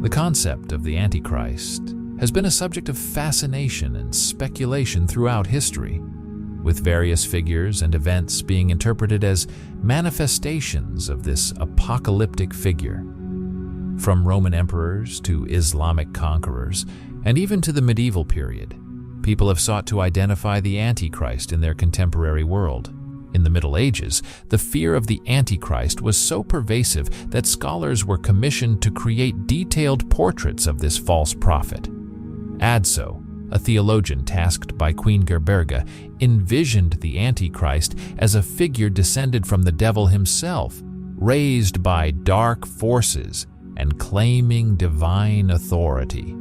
The concept of the Antichrist has been a subject of fascination and speculation throughout history, with various figures and events being interpreted as manifestations of this apocalyptic figure. From Roman emperors to Islamic conquerors, and even to the medieval period, people have sought to identify the Antichrist in their contemporary world. In the Middle Ages, the fear of the Antichrist was so pervasive that scholars were commissioned to create detailed portraits of this false prophet. Adso, a theologian tasked by Queen Gerberga, envisioned the Antichrist as a figure descended from the devil himself, raised by dark forces and claiming divine authority.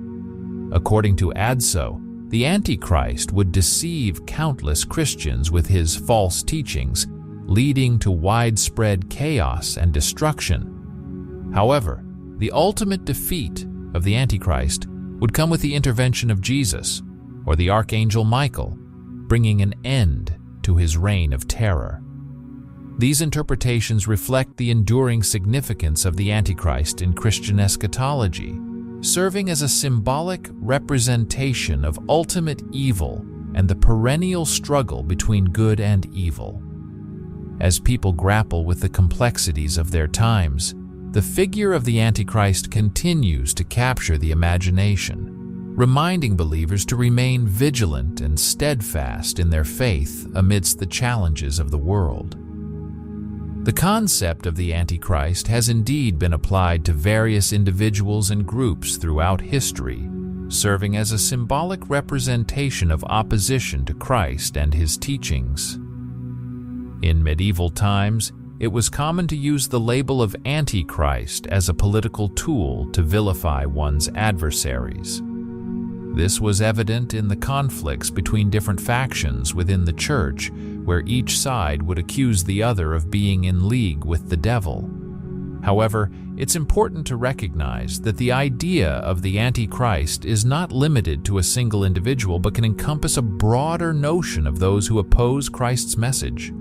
According to Adso, the Antichrist would deceive countless Christians with his false teachings, leading to widespread chaos and destruction. However, the ultimate defeat of the Antichrist would come with the intervention of Jesus or the Archangel Michael, bringing an end to his reign of terror. These interpretations reflect the enduring significance of the Antichrist in Christian eschatology, serving as a symbolic representation of ultimate evil and the perennial struggle between good and evil. As people grapple with the complexities of their times, the figure of the Antichrist continues to capture the imagination, reminding believers to remain vigilant and steadfast in their faith amidst the challenges of the world. The concept of the Antichrist has indeed been applied to various individuals and groups throughout history, serving as a symbolic representation of opposition to Christ and his teachings. In medieval times, it was common to use the label of Antichrist as a political tool to vilify one's adversaries. This was evident in the conflicts between different factions within the church, where each side would accuse the other of being in league with the devil. However, it's important to recognize that the idea of the Antichrist is not limited to a single individual but can encompass a broader notion of those who oppose Christ's message.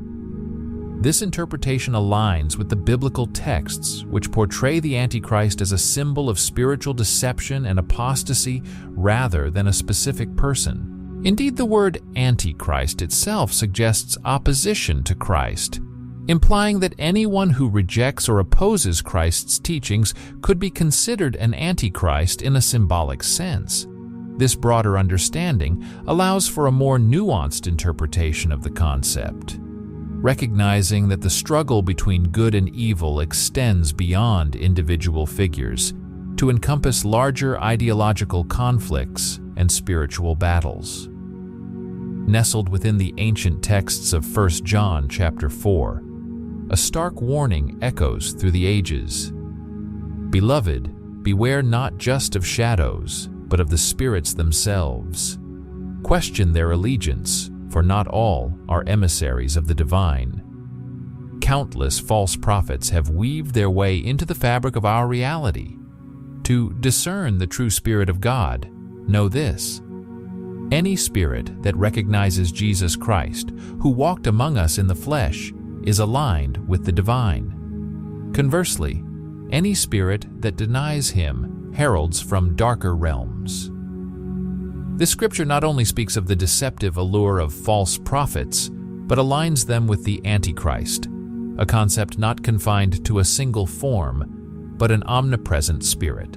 This interpretation aligns with the biblical texts, which portray the Antichrist as a symbol of spiritual deception and apostasy rather than a specific person. Indeed, the word Antichrist itself suggests opposition to Christ, implying that anyone who rejects or opposes Christ's teachings could be considered an Antichrist in a symbolic sense. This broader understanding allows for a more nuanced interpretation of the concept, recognizing that the struggle between good and evil extends beyond individual figures to encompass larger ideological conflicts and spiritual battles. Nestled within the ancient texts of 1 John chapter 4, a stark warning echoes through the ages. Beloved, beware not just of shadows, but of the spirits themselves. Question their allegiance, for not all are emissaries of the divine. Countless false prophets have weaved their way into the fabric of our reality. To discern the true Spirit of God, know this: any spirit that recognizes Jesus Christ, who walked among us in the flesh, is aligned with the divine. Conversely, any spirit that denies him heralds from darker realms. This scripture not only speaks of the deceptive allure of false prophets, but aligns them with the Antichrist, a concept not confined to a single form, but an omnipresent spirit,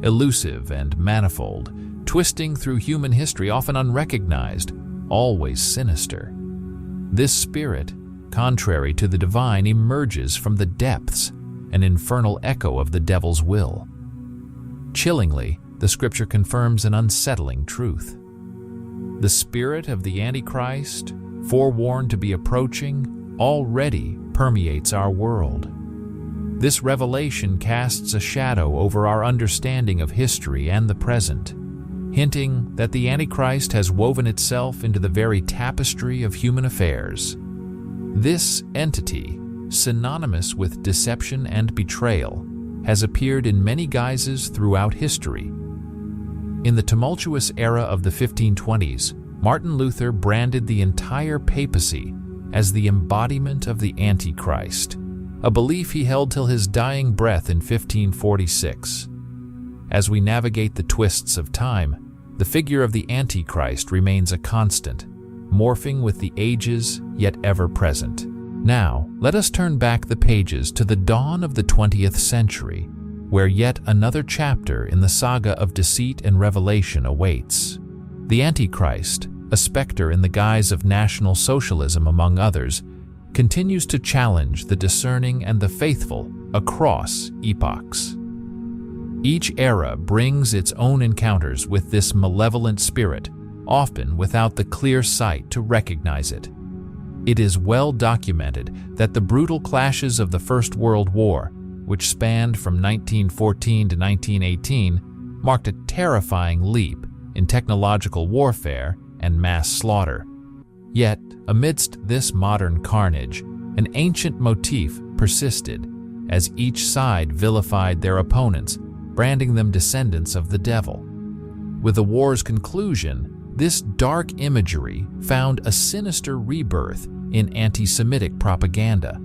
elusive and manifold, twisting through human history, often unrecognized, always sinister. This spirit, contrary to the divine, emerges from the depths, an infernal echo of the devil's will. Chillingly, the scripture confirms an unsettling truth. The spirit of the Antichrist, forewarned to be approaching, already permeates our world. This revelation casts a shadow over our understanding of history and the present, hinting that the Antichrist has woven itself into the very tapestry of human affairs. This entity, synonymous with deception and betrayal, has appeared in many guises throughout history. In the tumultuous era of the 1520s, Martin Luther branded the entire papacy as the embodiment of the Antichrist, a belief he held till his dying breath in 1546. As we navigate the twists of time, the figure of the Antichrist remains a constant, morphing with the ages yet ever present. Now, let us turn back the pages to the dawn of the 20th century, where yet another chapter in the saga of deceit and revelation awaits. The Antichrist, a specter in the guise of National Socialism among others, continues to challenge the discerning and the faithful across epochs. Each era brings its own encounters with this malevolent spirit, often without the clear sight to recognize it. It is well documented that the brutal clashes of the First World War, which spanned from 1914 to 1918, marked a terrifying leap in technological warfare and mass slaughter. Yet, amidst this modern carnage, an ancient motif persisted, as each side vilified their opponents, branding them descendants of the devil. With the war's conclusion, this dark imagery found a sinister rebirth in anti-Semitic propaganda.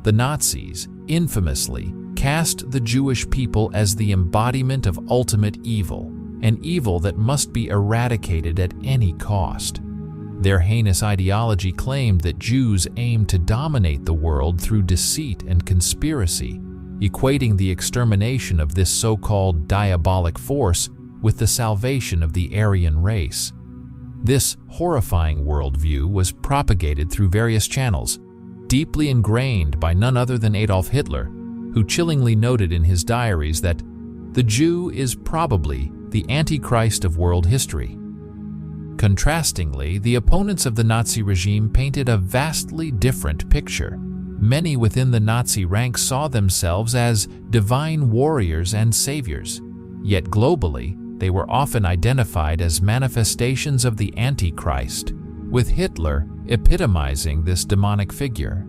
The Nazis, infamously, cast the Jewish people as the embodiment of ultimate evil, an evil that must be eradicated at any cost. Their heinous ideology claimed that Jews aimed to dominate the world through deceit and conspiracy, equating the extermination of this so-called diabolic force with the salvation of the Aryan race. This horrifying worldview was propagated through various channels, deeply ingrained by none other than Adolf Hitler, who chillingly noted in his diaries that the Jew is probably the Antichrist of world history. Contrastingly, the opponents of the Nazi regime painted a vastly different picture. Many within the Nazi ranks saw themselves as divine warriors and saviors, yet globally, they were often identified as manifestations of the Antichrist, with Hitler epitomizing this demonic figure.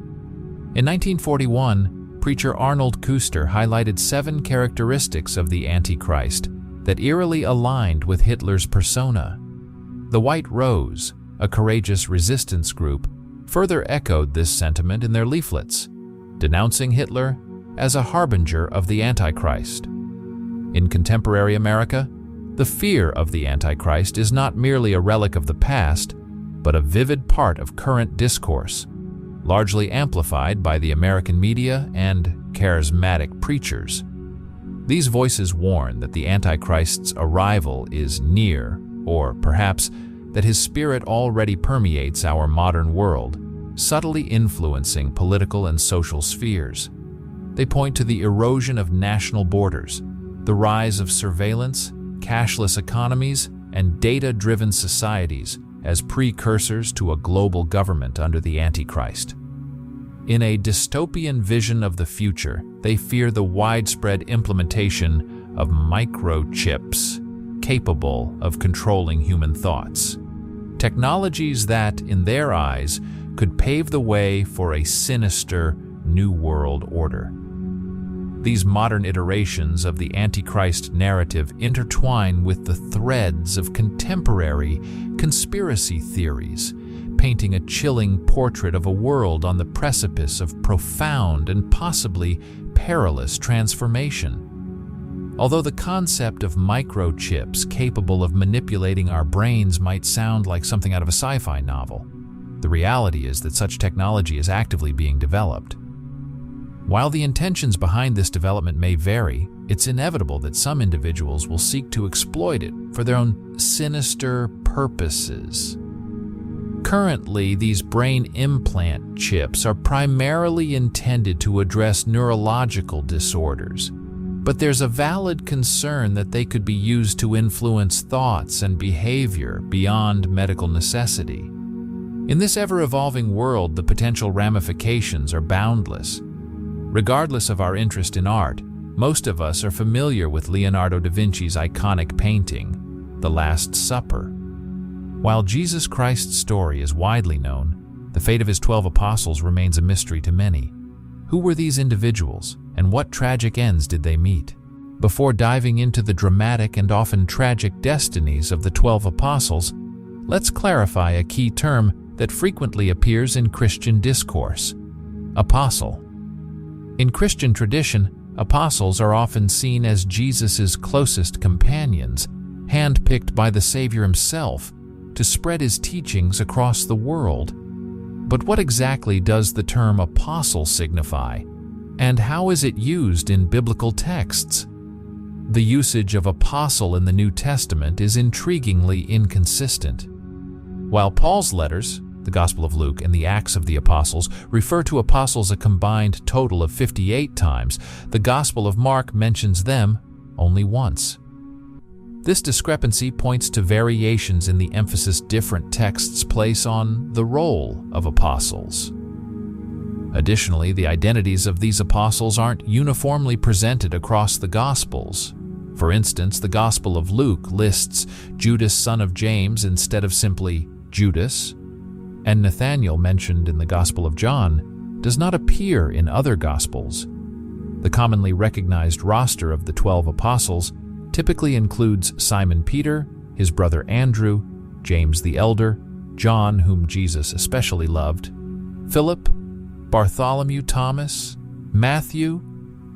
In 1941, preacher Arnold Kuster highlighted 7 characteristics of the Antichrist that eerily aligned with Hitler's persona. The White Rose, a courageous resistance group, further echoed this sentiment in their leaflets, denouncing Hitler as a harbinger of the Antichrist. In contemporary America, the fear of the Antichrist is not merely a relic of the past, but a vivid part of current discourse, largely amplified by the American media and charismatic preachers. These voices warn that the Antichrist's arrival is near, or perhaps that his spirit already permeates our modern world, subtly influencing political and social spheres. They point to the erosion of national borders, the rise of surveillance, cashless economies, and data-driven societies as precursors to a global government under the Antichrist. In a dystopian vision of the future, they fear the widespread implementation of microchips capable of controlling human thoughts. Technologies that, in their eyes, could pave the way for a sinister new world order. These modern iterations of the Antichrist narrative intertwine with the threads of contemporary conspiracy theories, painting a chilling portrait of a world on the precipice of profound and possibly perilous transformation. Although the concept of microchips capable of manipulating our brains might sound like something out of a sci-fi novel, the reality is that such technology is actively being developed. While the intentions behind this development may vary, it's inevitable that some individuals will seek to exploit it for their own sinister purposes. Currently, these brain implant chips are primarily intended to address neurological disorders, but there's a valid concern that they could be used to influence thoughts and behavior beyond medical necessity. In this ever-evolving world, the potential ramifications are boundless. Regardless of our interest in art, most of us are familiar with Leonardo da Vinci's iconic painting, The Last Supper. While Jesus Christ's story is widely known, the fate of his 12 apostles remains a mystery to many. Who were these individuals, and what tragic ends did they meet? Before diving into the dramatic and often tragic destinies of the 12 apostles, let's clarify a key term that frequently appears in Christian discourse: apostle. In Christian tradition, apostles are often seen as Jesus' closest companions, handpicked by the Savior himself to spread his teachings across the world. But what exactly does the term apostle signify, and how is it used in biblical texts? The usage of apostle in the New Testament is intriguingly inconsistent. While Paul's letters, the Gospel of Luke and the Acts of the Apostles, refer to apostles a combined total of 58 times, the Gospel of Mark mentions them only once. This discrepancy points to variations in the emphasis different texts place on the role of apostles. Additionally, the identities of these apostles aren't uniformly presented across the Gospels. For instance, the Gospel of Luke lists Judas, son of James, instead of simply Judas, and Nathanael, mentioned in the Gospel of John, does not appear in other Gospels. The commonly recognized roster of the 12 apostles typically includes Simon Peter, his brother Andrew, James the elder, John, whom Jesus especially loved, Philip, Bartholomew, Thomas, Matthew,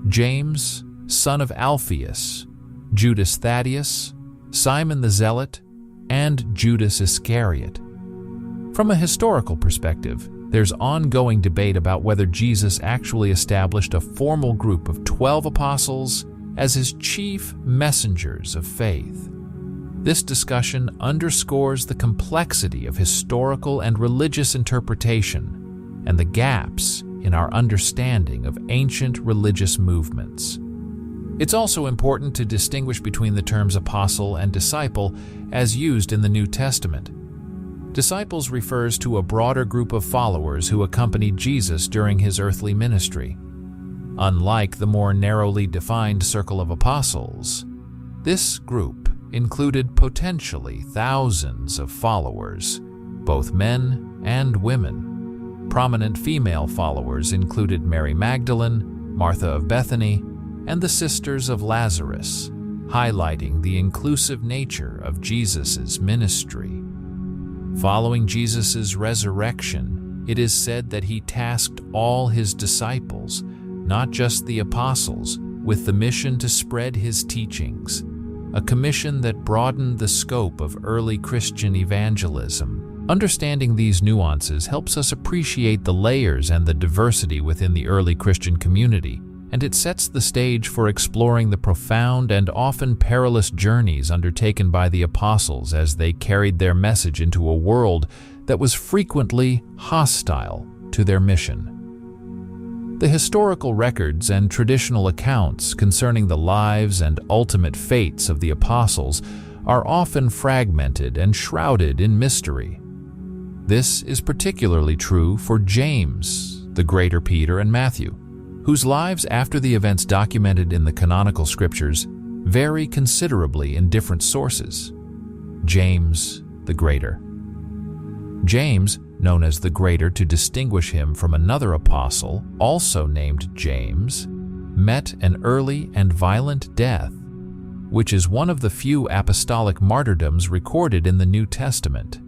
James, son of Alphaeus, Judas Thaddeus, Simon the Zealot, and Judas Iscariot. From a historical perspective, there's ongoing debate about whether Jesus actually established a formal group of 12 apostles as his chief messengers of faith. This discussion underscores the complexity of historical and religious interpretation and the gaps in our understanding of ancient religious movements. It's also important to distinguish between the terms apostle and disciple as used in the New Testament. Disciples refers to a broader group of followers who accompanied Jesus during his earthly ministry. Unlike the more narrowly defined circle of apostles, this group included potentially thousands of followers, both men and women. Prominent female followers included Mary Magdalene, Martha of Bethany, and the Sisters of Lazarus, highlighting the inclusive nature of Jesus' ministry. Following Jesus' resurrection, it is said that he tasked all his disciples, not just the apostles, with the mission to spread his teachings, a commission that broadened the scope of early Christian evangelism. Understanding these nuances helps us appreciate the layers and the diversity within the early Christian community, and it sets the stage for exploring the profound and often perilous journeys undertaken by the apostles as they carried their message into a world that was frequently hostile to their mission. The historical records and traditional accounts concerning the lives and ultimate fates of the apostles are often fragmented and shrouded in mystery. This is particularly true for James, the greater Peter, and Matthew, whose lives after the events documented in the canonical scriptures vary considerably in different sources. James, the greater. James, known as the greater to distinguish him from another apostle, also named James, met an early and violent death, which is one of the few apostolic martyrdoms recorded in the New Testament.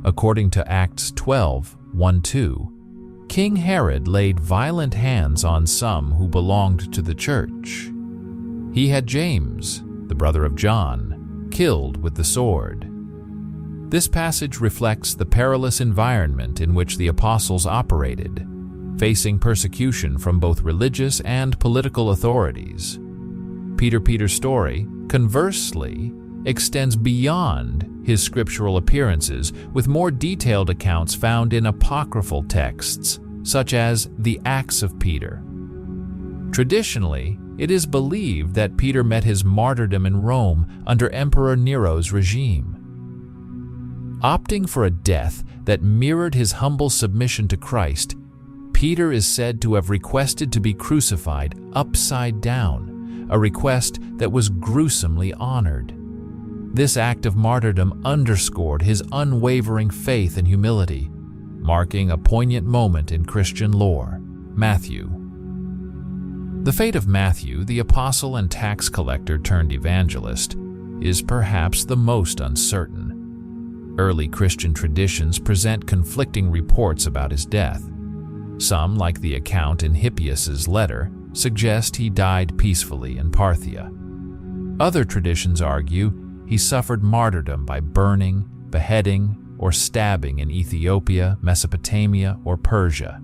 According to Acts 12:1-2, King Herod laid violent hands on some who belonged to the church. He had James, the brother of John, killed with the sword. This passage reflects the perilous environment in which the apostles operated, facing persecution from both religious and political authorities. Peter's story, conversely, extends beyond his scriptural appearances, with more detailed accounts found in apocryphal texts, such as the Acts of Peter. Traditionally, it is believed that Peter met his martyrdom in Rome under Emperor Nero's regime. Opting for a death that mirrored his humble submission to Christ, Peter is said to have requested to be crucified upside down, a request that was gruesomely honored. This act of martyrdom underscored his unwavering faith and humility, marking a poignant moment in Christian lore. Matthew. The fate of Matthew, the apostle and tax collector turned evangelist, is perhaps the most uncertain. Early Christian traditions present conflicting reports about his death. Some, like the account in Hippias's letter, suggest he died peacefully in Parthia. Other traditions argue he suffered martyrdom by burning, beheading, or stabbing in Ethiopia, Mesopotamia, or Persia.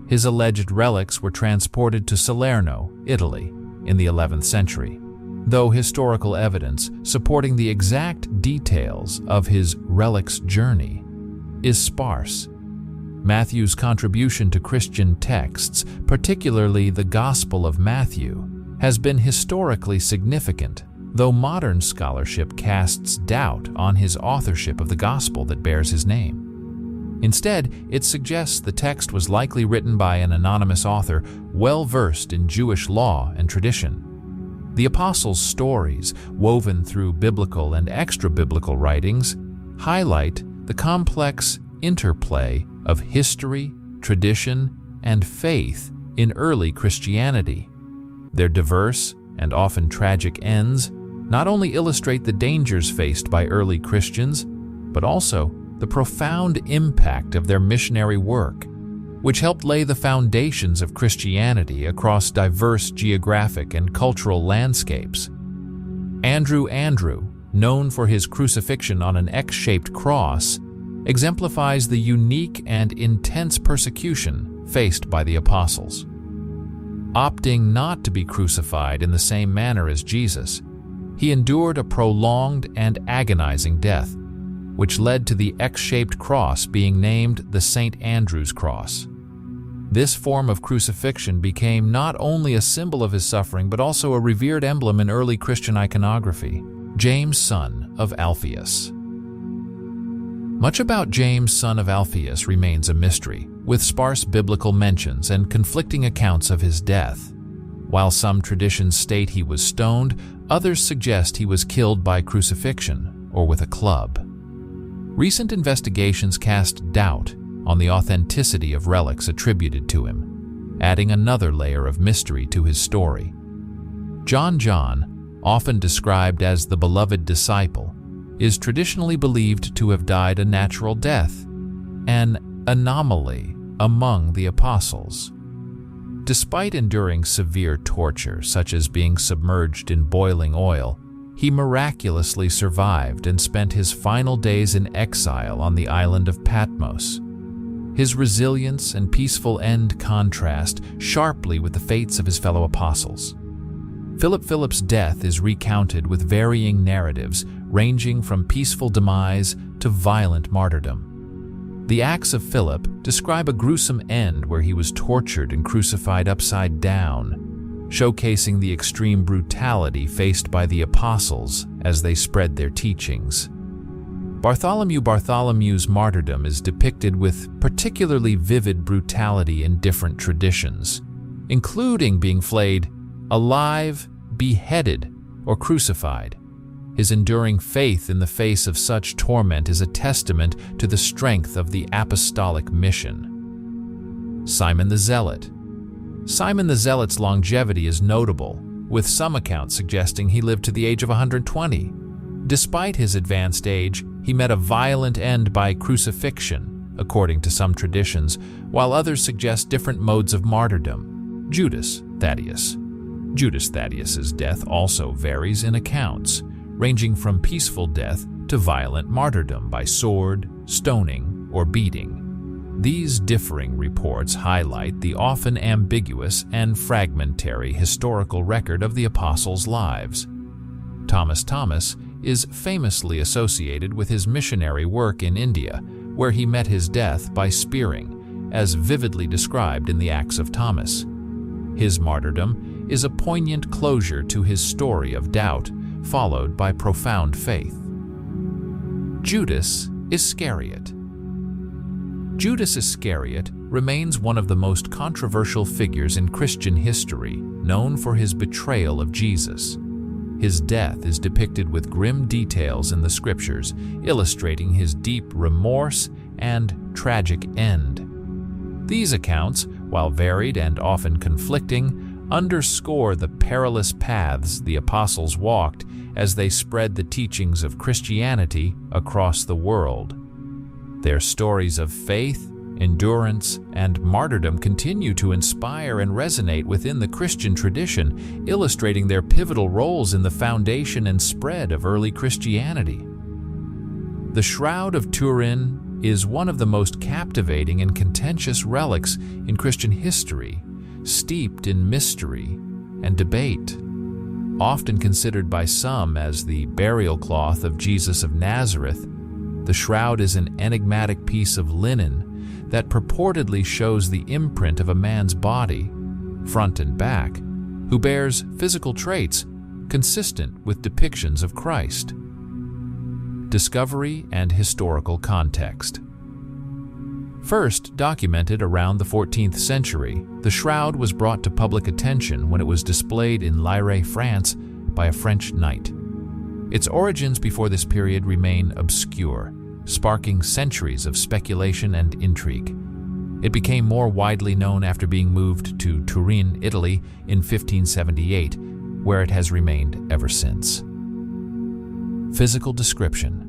His alleged relics were transported to Salerno, Italy, in the 11th century, though historical evidence supporting the exact details of his relics' journey is sparse. Matthew's contribution to Christian texts, particularly the Gospel of Matthew, has been historically significant, though modern scholarship casts doubt on his authorship of the gospel that bears his name. Instead, it suggests the text was likely written by an anonymous author well-versed in Jewish law and tradition. The apostles' stories, woven through biblical and extra-biblical writings, highlight the complex interplay of history, tradition, and faith in early Christianity. Their diverse and often tragic ends not only illustrate the dangers faced by early Christians, but also the profound impact of their missionary work, which helped lay the foundations of Christianity across diverse geographic and cultural landscapes. Andrew, known for his crucifixion on an X-shaped cross, exemplifies the unique and intense persecution faced by the apostles. Opting not to be crucified in the same manner as Jesus, he endured a prolonged and agonizing death, which led to the X-shaped cross being named the St. Andrew's Cross. This form of crucifixion became not only a symbol of his suffering, but also a revered emblem in early Christian iconography. James, son of Alphaeus. Much about James, son of Alphaeus, remains a mystery, with sparse biblical mentions and conflicting accounts of his death. While some traditions state he was stoned, others suggest he was killed by crucifixion or with a club. Recent investigations cast doubt on the authenticity of relics attributed to him, adding another layer of mystery to his story. John, often described as the beloved disciple, is traditionally believed to have died a natural death, an anomaly among the apostles. Despite enduring severe torture, such as being submerged in boiling oil, he miraculously survived and spent his final days in exile on the island of Patmos. His resilience and peaceful end contrast sharply with the fates of his fellow apostles. Philip's death is recounted with varying narratives, ranging from peaceful demise to violent martyrdom. The Acts of Philip describe a gruesome end where he was tortured and crucified upside down, showcasing the extreme brutality faced by the apostles as they spread their teachings. Bartholomew's martyrdom is depicted with particularly vivid brutality in different traditions, including being flayed alive, beheaded, or crucified. His enduring faith in the face of such torment is a testament to the strength of the apostolic mission. Simon the Zealot. Simon the Zealot's longevity is notable, with some accounts suggesting he lived to the age of 120. Despite his advanced age, he met a violent end by crucifixion, according to some traditions, while others suggest different modes of martyrdom. Judas Thaddeus's death also varies in accounts, ranging from peaceful death to violent martyrdom by sword, stoning, or beating. These differing reports highlight the often ambiguous and fragmentary historical record of the apostles' lives. Thomas is famously associated with his missionary work in India, where he met his death by spearing, as vividly described in the Acts of Thomas. His martyrdom is a poignant closure to his story of doubt, followed by profound faith. Judas Iscariot. Judas Iscariot remains one of the most controversial figures in Christian history, known for his betrayal of Jesus. His death is depicted with grim details in the scriptures, illustrating his deep remorse and tragic end. These accounts, while varied and often conflicting, underscore the perilous paths the apostles walked as they spread the teachings of Christianity across the world. Their stories of faith, endurance, and martyrdom continue to inspire and resonate within the Christian tradition, illustrating their pivotal roles in the foundation and spread of early Christianity. The Shroud of Turin is one of the most captivating and contentious relics in Christian history, steeped in mystery and debate. Often considered by some as the burial cloth of Jesus of Nazareth, the shroud is an enigmatic piece of linen that purportedly shows the imprint of a man's body, front and back, who bears physical traits consistent with depictions of Christ. Discovery and historical context. First documented around the 14th century, the shroud was brought to public attention when it was displayed in Lyre, France, by a French knight. Its origins before this period remain obscure, sparking centuries of speculation and intrigue. It became more widely known after being moved to Turin, Italy, in 1578, where it has remained ever since. Physical description.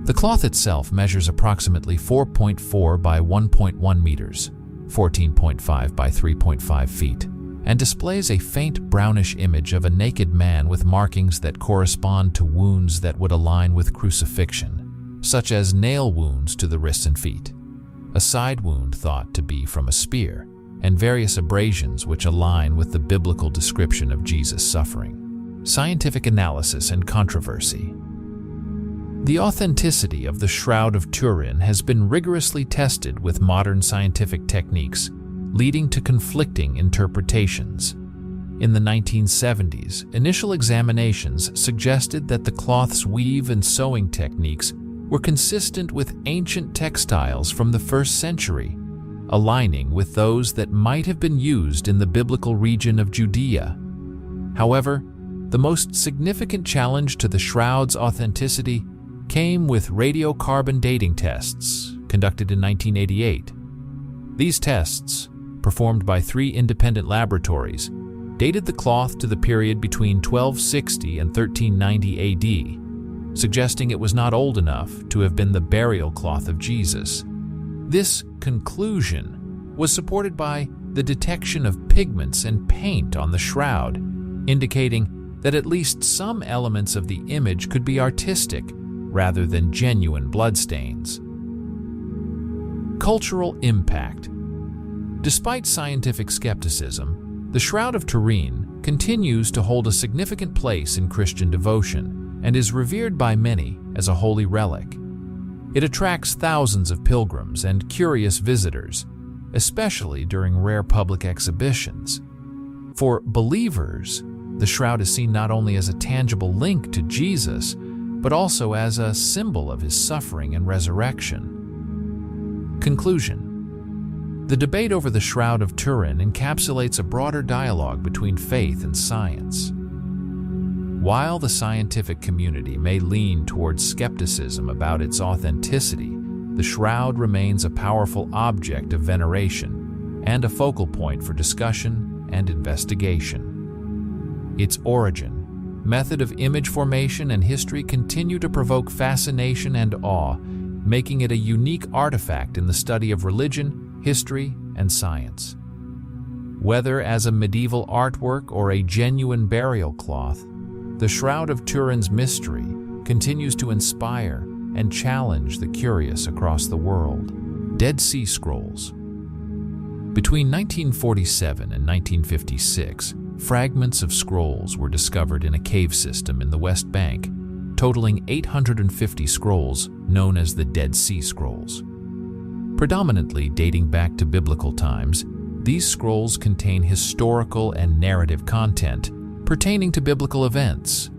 The cloth itself measures approximately 4.4 by 1.1 meters, 14.5 by 3.5 feet, and displays a faint brownish image of a naked man with markings that correspond to wounds that would align with crucifixion, such as nail wounds to the wrists and feet, a side wound thought to be from a spear, and various abrasions which align with the biblical description of Jesus' suffering. Scientific analysis and controversy. The authenticity of the Shroud of Turin has been rigorously tested with modern scientific techniques, leading to conflicting interpretations. In the 1970s, initial examinations suggested that the cloth's weave and sewing techniques were consistent with ancient textiles from the 1st century, aligning with those that might have been used in the biblical region of Judea. However, the most significant challenge to the shroud's authenticity came with radiocarbon dating tests conducted in 1988. These tests, performed by 3 independent laboratories, dated the cloth to the period between 1260 and 1390 AD, suggesting it was not old enough to have been the burial cloth of Jesus. This conclusion was supported by the detection of pigments and paint on the shroud, indicating that at least some elements of the image could be artistic rather than genuine bloodstains. Cultural impact. Despite scientific skepticism, the Shroud of Turin continues to hold a significant place in Christian devotion and is revered by many as a holy relic. It attracts thousands of pilgrims and curious visitors, especially during rare public exhibitions. For believers, the shroud is seen not only as a tangible link to Jesus, but also as a symbol of his suffering and resurrection. Conclusion. The debate over the Shroud of Turin encapsulates a broader dialogue between faith and science. While the scientific community may lean towards skepticism about its authenticity, the shroud remains a powerful object of veneration and a focal point for discussion and investigation. Its origin, method of image formation, and history continue to provoke fascination and awe, making it a unique artifact in the study of religion, history, and science. Whether as a medieval artwork or a genuine burial cloth, the Shroud of Turin's mystery continues to inspire and challenge the curious across the world. Dead Sea Scrolls. Between 1947 and 1956, fragments of scrolls were discovered in a cave system in the West Bank, totaling 850 scrolls known as the Dead Sea Scrolls. Predominantly dating back to biblical times, these scrolls contain historical and narrative content pertaining to biblical events.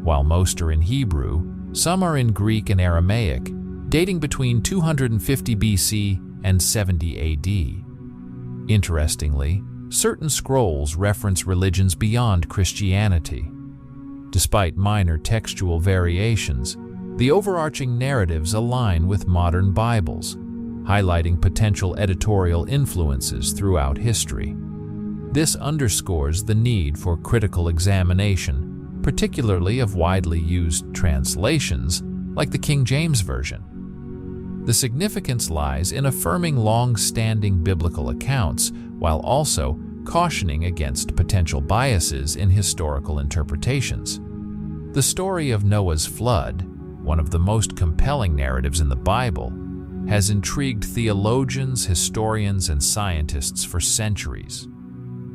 While most are in Hebrew, some are in Greek and Aramaic, dating between 250 BC and 70 AD. Interestingly, certain scrolls reference religions beyond Christianity. Despite minor textual variations, the overarching narratives align with modern Bibles, highlighting potential editorial influences throughout history. This underscores the need for critical examination, particularly of widely used translations like the King James Version. The significance lies in affirming long-standing biblical accounts while also cautioning against potential biases in historical interpretations. The story of Noah's flood, one of the most compelling narratives in the Bible, has intrigued theologians, historians, and scientists for centuries.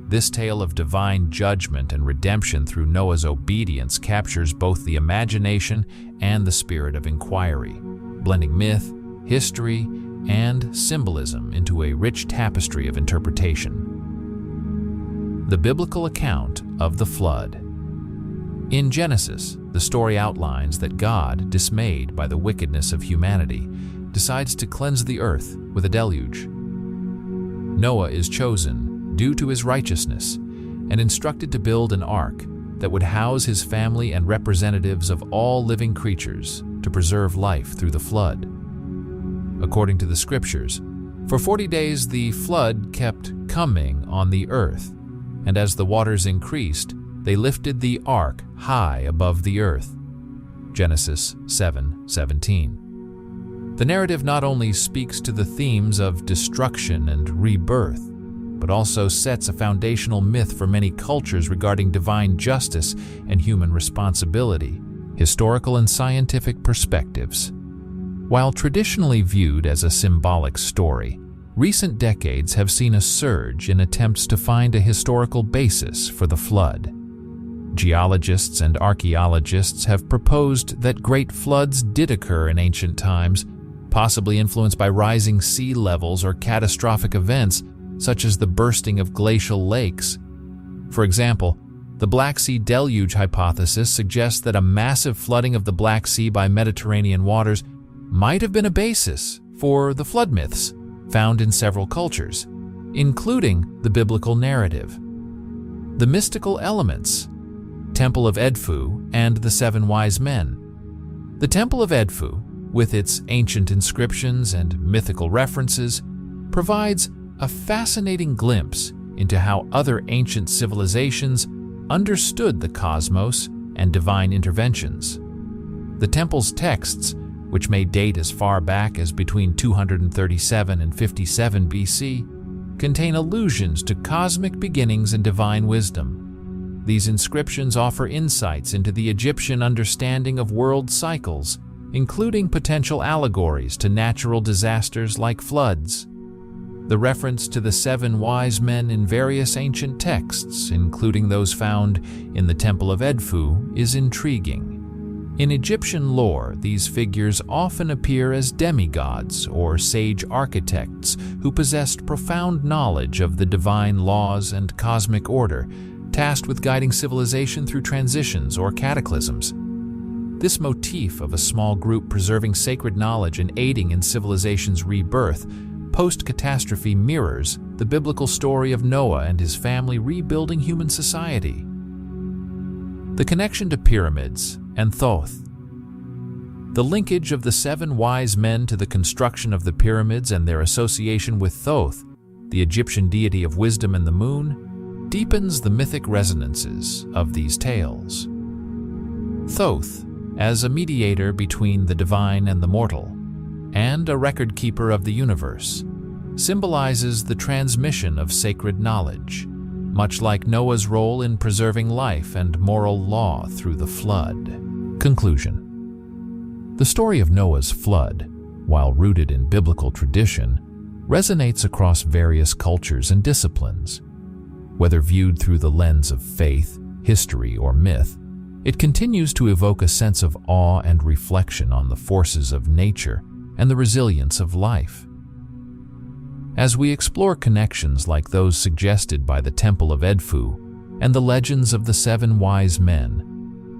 This tale of divine judgment and redemption through Noah's obedience captures both the imagination and the spirit of inquiry, blending myth, history, and symbolism into a rich tapestry of interpretation. The biblical account of the flood. In Genesis, the story outlines that God, dismayed by the wickedness of humanity, decides to cleanse the earth with a deluge. Noah is chosen due to his righteousness and instructed to build an ark that would house his family and representatives of all living creatures to preserve life through the flood. According to the scriptures, for 40 days the flood kept coming on the earth, and as the waters increased, they lifted the ark high above the earth. Genesis 7:17. The narrative not only speaks to the themes of destruction and rebirth, but also sets a foundational myth for many cultures regarding divine justice and human responsibility, historical and scientific perspectives. While traditionally viewed as a symbolic story, recent decades have seen a surge in attempts to find a historical basis for the flood. Geologists and archaeologists have proposed that great floods did occur in ancient times, possibly influenced by rising sea levels or catastrophic events such as the bursting of glacial lakes. For example, the Black Sea deluge hypothesis suggests that a massive flooding of the Black Sea by Mediterranean waters might have been a basis for the flood myths found in several cultures, including the biblical narrative. The mystical elements, Temple of Edfu and the Seven Wise Men. The Temple of Edfu, with its ancient inscriptions and mythical references, provides a fascinating glimpse into how other ancient civilizations understood the cosmos and divine interventions. The temple's texts, which may date as far back as between 237 and 57 BC, contain allusions to cosmic beginnings and divine wisdom. These inscriptions offer insights into the Egyptian understanding of world cycles, including potential allegories to natural disasters like floods. The reference to the seven wise men in various ancient texts, including those found in the Temple of Edfu, is intriguing. In Egyptian lore, these figures often appear as demigods or sage architects who possessed profound knowledge of the divine laws and cosmic order, tasked with guiding civilization through transitions or cataclysms. This motif of a small group preserving sacred knowledge and aiding in civilization's rebirth post-catastrophe mirrors the biblical story of Noah and his family rebuilding human society. The connection to pyramids and Thoth. The linkage of the seven wise men to the construction of the pyramids and their association with Thoth, the Egyptian deity of wisdom and the moon, deepens the mythic resonances of these tales. Thoth, as a mediator between the divine and the mortal, and a record keeper of the universe, symbolizes the transmission of sacred knowledge, much like Noah's role in preserving life and moral law through the flood. Conclusion. The story of Noah's flood, while rooted in biblical tradition, resonates across various cultures and disciplines. Whether viewed through the lens of faith, history, or myth, it continues to evoke a sense of awe and reflection on the forces of nature and the resilience of life. As we explore connections like those suggested by the Temple of Edfu and the legends of the seven wise men,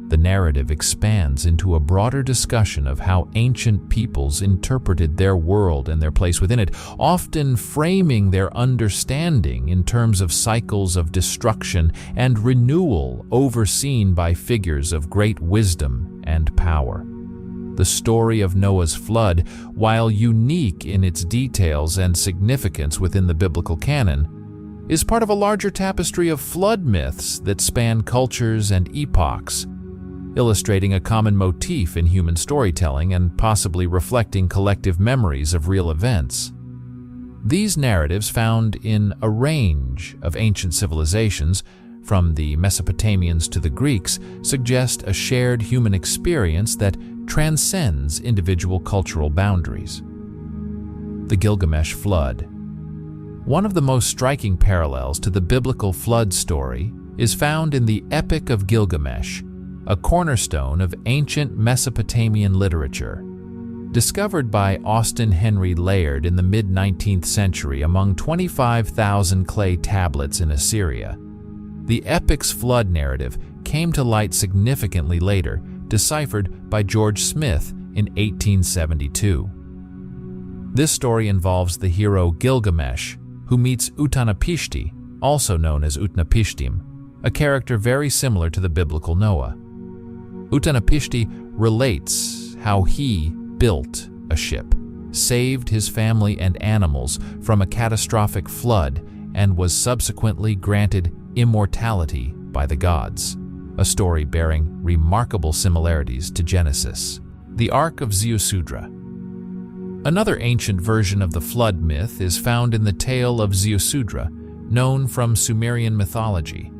the narrative expands into a broader discussion of how ancient peoples interpreted their world and their place within it, often framing their understanding in terms of cycles of destruction and renewal overseen by figures of great wisdom and power. The story of Noah's flood, while unique in its details and significance within the biblical canon, is part of a larger tapestry of flood myths that span cultures and epochs, illustrating a common motif in human storytelling and possibly reflecting collective memories of real events. These narratives, found in a range of ancient civilizations, from the Mesopotamians to the Greeks, suggest a shared human experience that transcends individual cultural boundaries. The Gilgamesh Flood. One of the most striking parallels to the biblical flood story is found in the Epic of Gilgamesh, a cornerstone of ancient Mesopotamian literature. Discovered by Austin Henry Layard in the mid-19th century among 25,000 clay tablets in Assyria, the epic's flood narrative came to light significantly later, deciphered by George Smith in 1872. This story involves the hero Gilgamesh, who meets Utanapishti, also known as Utnapishtim, a character very similar to the biblical Noah. Utanapishti relates how he built a ship, saved his family and animals from a catastrophic flood, and was subsequently granted immortality by the gods, a story bearing remarkable similarities to Genesis. The Ark of Ziusudra. Another ancient version of the flood myth is found in the tale of Ziusudra, known from Sumerian mythology.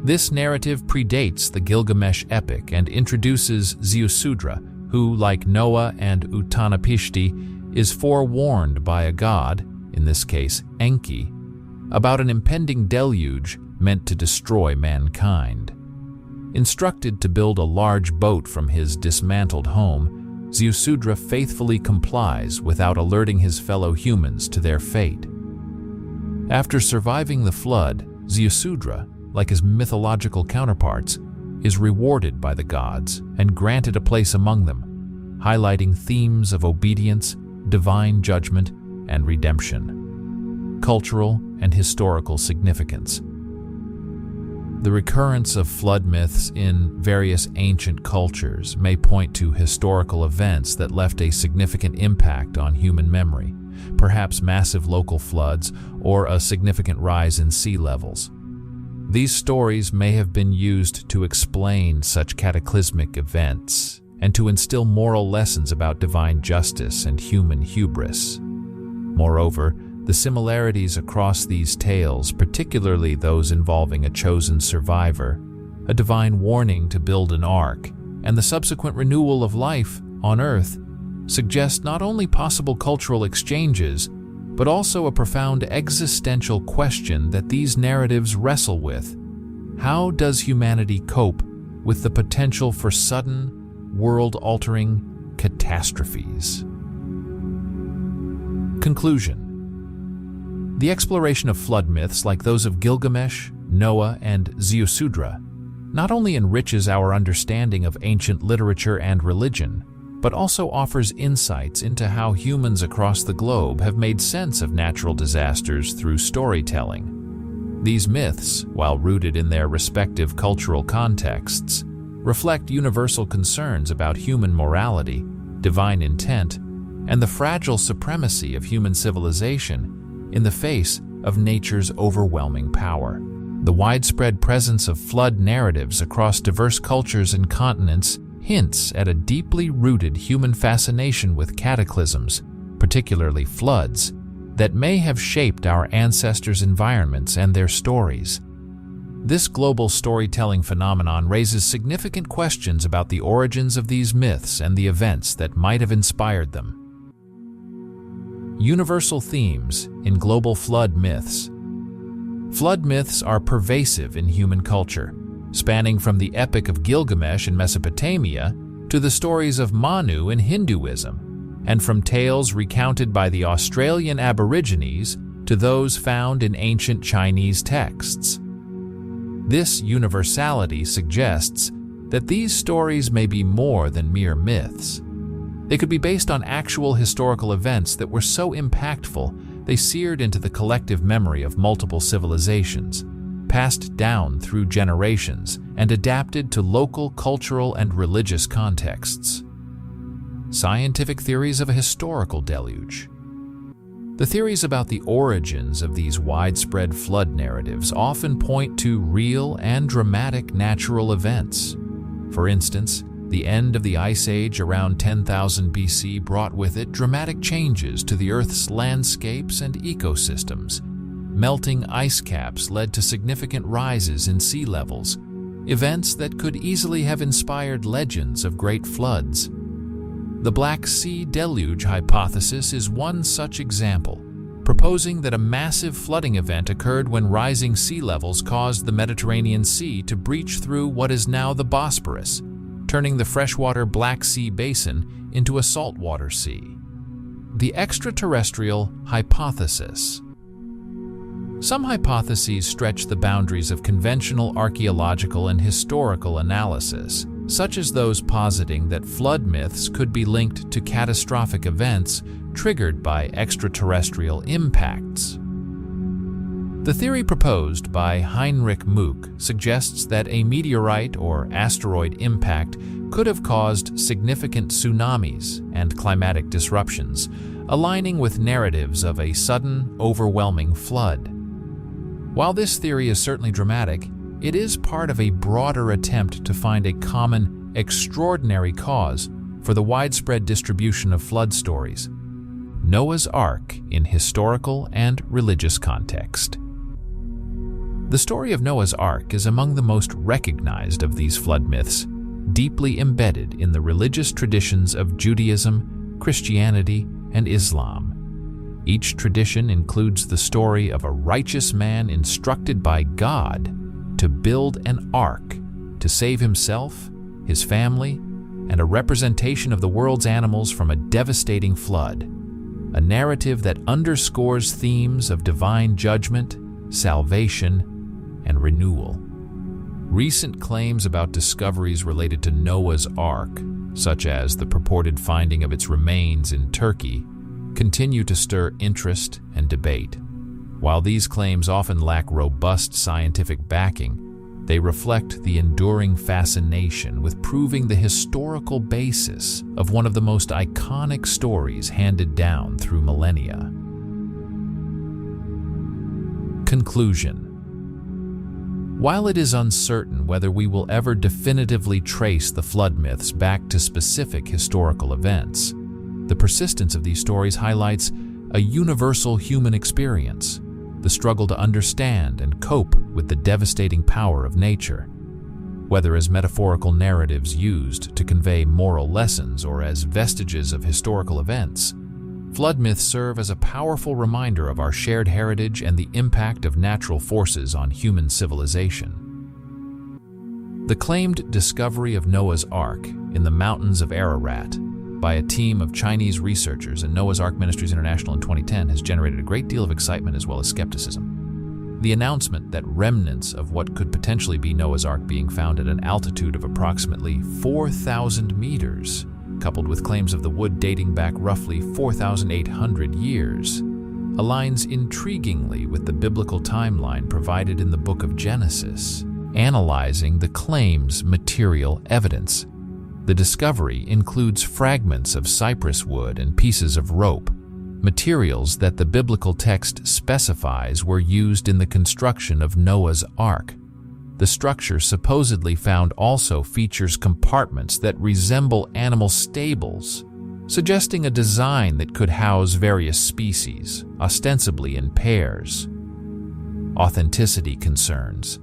This narrative predates the Gilgamesh epic and introduces Ziusudra, who, like Noah and Utanapishti, is forewarned by a god, in this case Enki, about an impending deluge meant to destroy mankind. Instructed to build a large boat from his dismantled home, Ziusudra faithfully complies without alerting his fellow humans to their fate. After surviving the flood, Ziusudra, like his mythological counterparts, is rewarded by the gods and granted a place among them, highlighting themes of obedience, divine judgment, and redemption. Cultural and historical significance. The recurrence of flood myths in various ancient cultures may point to historical events that left a significant impact on human memory, perhaps massive local floods or a significant rise in sea levels. These stories may have been used to explain such cataclysmic events and to instill moral lessons about divine justice and human hubris. Moreover, the similarities across these tales, particularly those involving a chosen survivor, a divine warning to build an ark, and the subsequent renewal of life on Earth, suggest not only possible cultural exchanges, but also a profound existential question that these narratives wrestle with. How does humanity cope with the potential for sudden, world-altering catastrophes? Conclusion. The exploration of flood myths like those of Gilgamesh, Noah, and Ziusudra not only enriches our understanding of ancient literature and religion, but also offers insights into how humans across the globe have made sense of natural disasters through storytelling. These myths, while rooted in their respective cultural contexts, reflect universal concerns about human morality, divine intent, and the fragile supremacy of human civilization in the face of nature's overwhelming power. The widespread presence of flood narratives across diverse cultures and continents hints at a deeply rooted human fascination with cataclysms, particularly floods, that may have shaped our ancestors' environments and their stories. This global storytelling phenomenon raises significant questions about the origins of these myths and the events that might have inspired them. Universal themes in global flood myths. Flood myths are pervasive in human culture, spanning from the Epic of Gilgamesh in Mesopotamia to the stories of Manu in Hinduism, and from tales recounted by the Australian Aborigines to those found in ancient Chinese texts. This universality suggests that these stories may be more than mere myths. They could be based on actual historical events that were so impactful they seared into the collective memory of multiple civilizations, passed down through generations, and adapted to local cultural and religious contexts. Scientific theories of a historical deluge. The theories about the origins of these widespread flood narratives often point to real and dramatic natural events. For instance, the end of the Ice Age around 10,000 BC brought with it dramatic changes to the Earth's landscapes and ecosystems. Melting ice caps led to significant rises in sea levels, events that could easily have inspired legends of great floods. The Black Sea Deluge hypothesis is one such example, proposing that a massive flooding event occurred when rising sea levels caused the Mediterranean Sea to breach through what is now the Bosporus, turning the freshwater Black Sea basin into a saltwater sea. The extraterrestrial hypothesis. Some hypotheses stretch the boundaries of conventional archaeological and historical analysis, such as those positing that flood myths could be linked to catastrophic events triggered by extraterrestrial impacts. The theory proposed by Heinrich Muck suggests that a meteorite or asteroid impact could have caused significant tsunamis and climatic disruptions, aligning with narratives of a sudden, overwhelming flood. While this theory is certainly dramatic, it is part of a broader attempt to find a common, extraordinary cause for the widespread distribution of flood stories: Noah's Ark in historical and religious context. The story of Noah's Ark is among the most recognized of these flood myths, deeply embedded in the religious traditions of Judaism, Christianity, and Islam. Each tradition includes the story of a righteous man instructed by God to build an ark to save himself, his family, and a representation of the world's animals from a devastating flood, a narrative that underscores themes of divine judgment, salvation, and renewal. Recent claims about discoveries related to Noah's Ark, such as the purported finding of its remains in Turkey, continue to stir interest and debate. While these claims often lack robust scientific backing, they reflect the enduring fascination with proving the historical basis of one of the most iconic stories handed down through millennia. Conclusion. While it is uncertain whether we will ever definitively trace the flood myths back to specific historical events, the persistence of these stories highlights a universal human experience, the struggle to understand and cope with the devastating power of nature. Whether as metaphorical narratives used to convey moral lessons or as vestiges of historical events, flood myths serve as a powerful reminder of our shared heritage and the impact of natural forces on human civilization. The claimed discovery of Noah's Ark in the mountains of Ararat by a team of Chinese researchers and Noah's Ark Ministries International in 2010 has generated a great deal of excitement as well as skepticism. The announcement that remnants of what could potentially be Noah's Ark being found at an altitude of approximately 4,000 meters, coupled with claims of the wood dating back roughly 4,800 years, aligns intriguingly with the biblical timeline provided in the book of Genesis. Analyzing the claim's material evidence, the discovery includes fragments of cypress wood and pieces of rope, materials that the biblical text specifies were used in the construction of Noah's Ark. The structure supposedly found also features compartments that resemble animal stables, suggesting a design that could house various species, ostensibly in pairs. Authenticity concerns.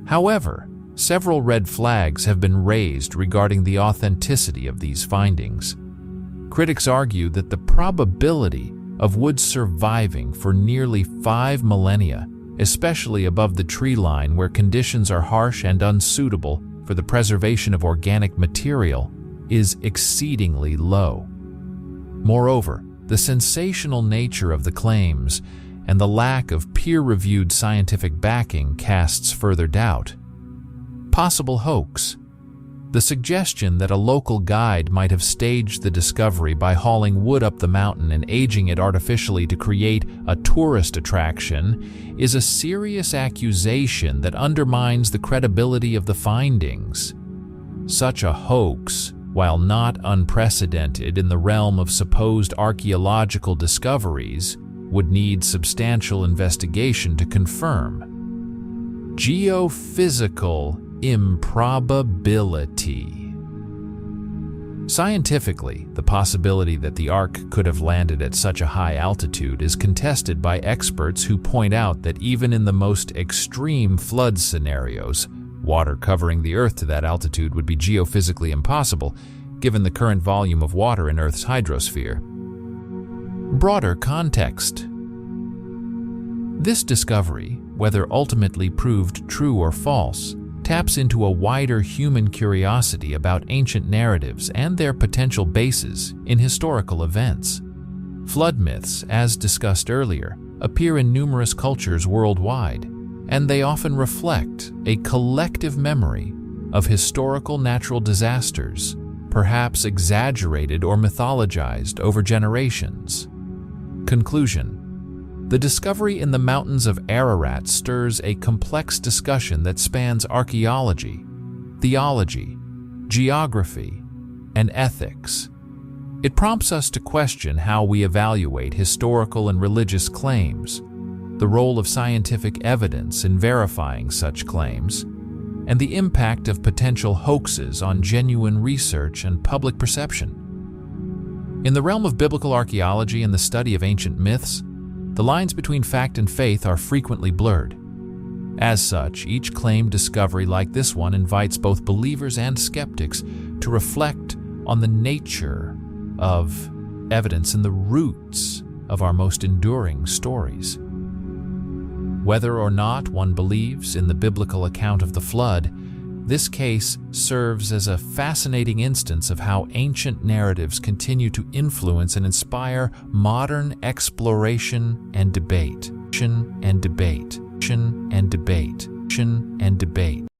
However, several red flags have been raised regarding the authenticity of these findings. Critics argue that the probability of wood surviving for nearly 5 millennia, especially above the tree line where conditions are harsh and unsuitable for the preservation of organic material, is exceedingly low. Moreover, the sensational nature of the claims and the lack of peer-reviewed scientific backing casts further doubt. Possible hoax. The suggestion that a local guide might have staged the discovery by hauling wood up the mountain and aging it artificially to create a tourist attraction is a serious accusation that undermines the credibility of the findings. Such a hoax, while not unprecedented in the realm of supposed archaeological discoveries, would need substantial investigation to confirm. Geophysical improbability. Scientifically, the possibility that the Ark could have landed at such a high altitude is contested by experts who point out that even in the most extreme flood scenarios, water covering the Earth to that altitude would be geophysically impossible, given the current volume of water in Earth's hydrosphere. Broader context. This discovery, whether ultimately proved true or false, taps into a wider human curiosity about ancient narratives and their potential bases in historical events. Flood myths, as discussed earlier, appear in numerous cultures worldwide, and they often reflect a collective memory of historical natural disasters, perhaps exaggerated or mythologized over generations. Conclusion: the discovery in the mountains of Ararat stirs a complex discussion that spans archaeology, theology, geography, and ethics. It prompts us to question how we evaluate historical and religious claims, the role of scientific evidence in verifying such claims, and the impact of potential hoaxes on genuine research and public perception. In the realm of biblical archaeology and the study of ancient myths, the lines between fact and faith are frequently blurred. As such, each claimed discovery like this one invites both believers and skeptics to reflect on the nature of evidence and the roots of our most enduring stories. Whether or not one believes in the biblical account of the flood, this case serves as a fascinating instance of how ancient narratives continue to influence and inspire modern exploration and debate.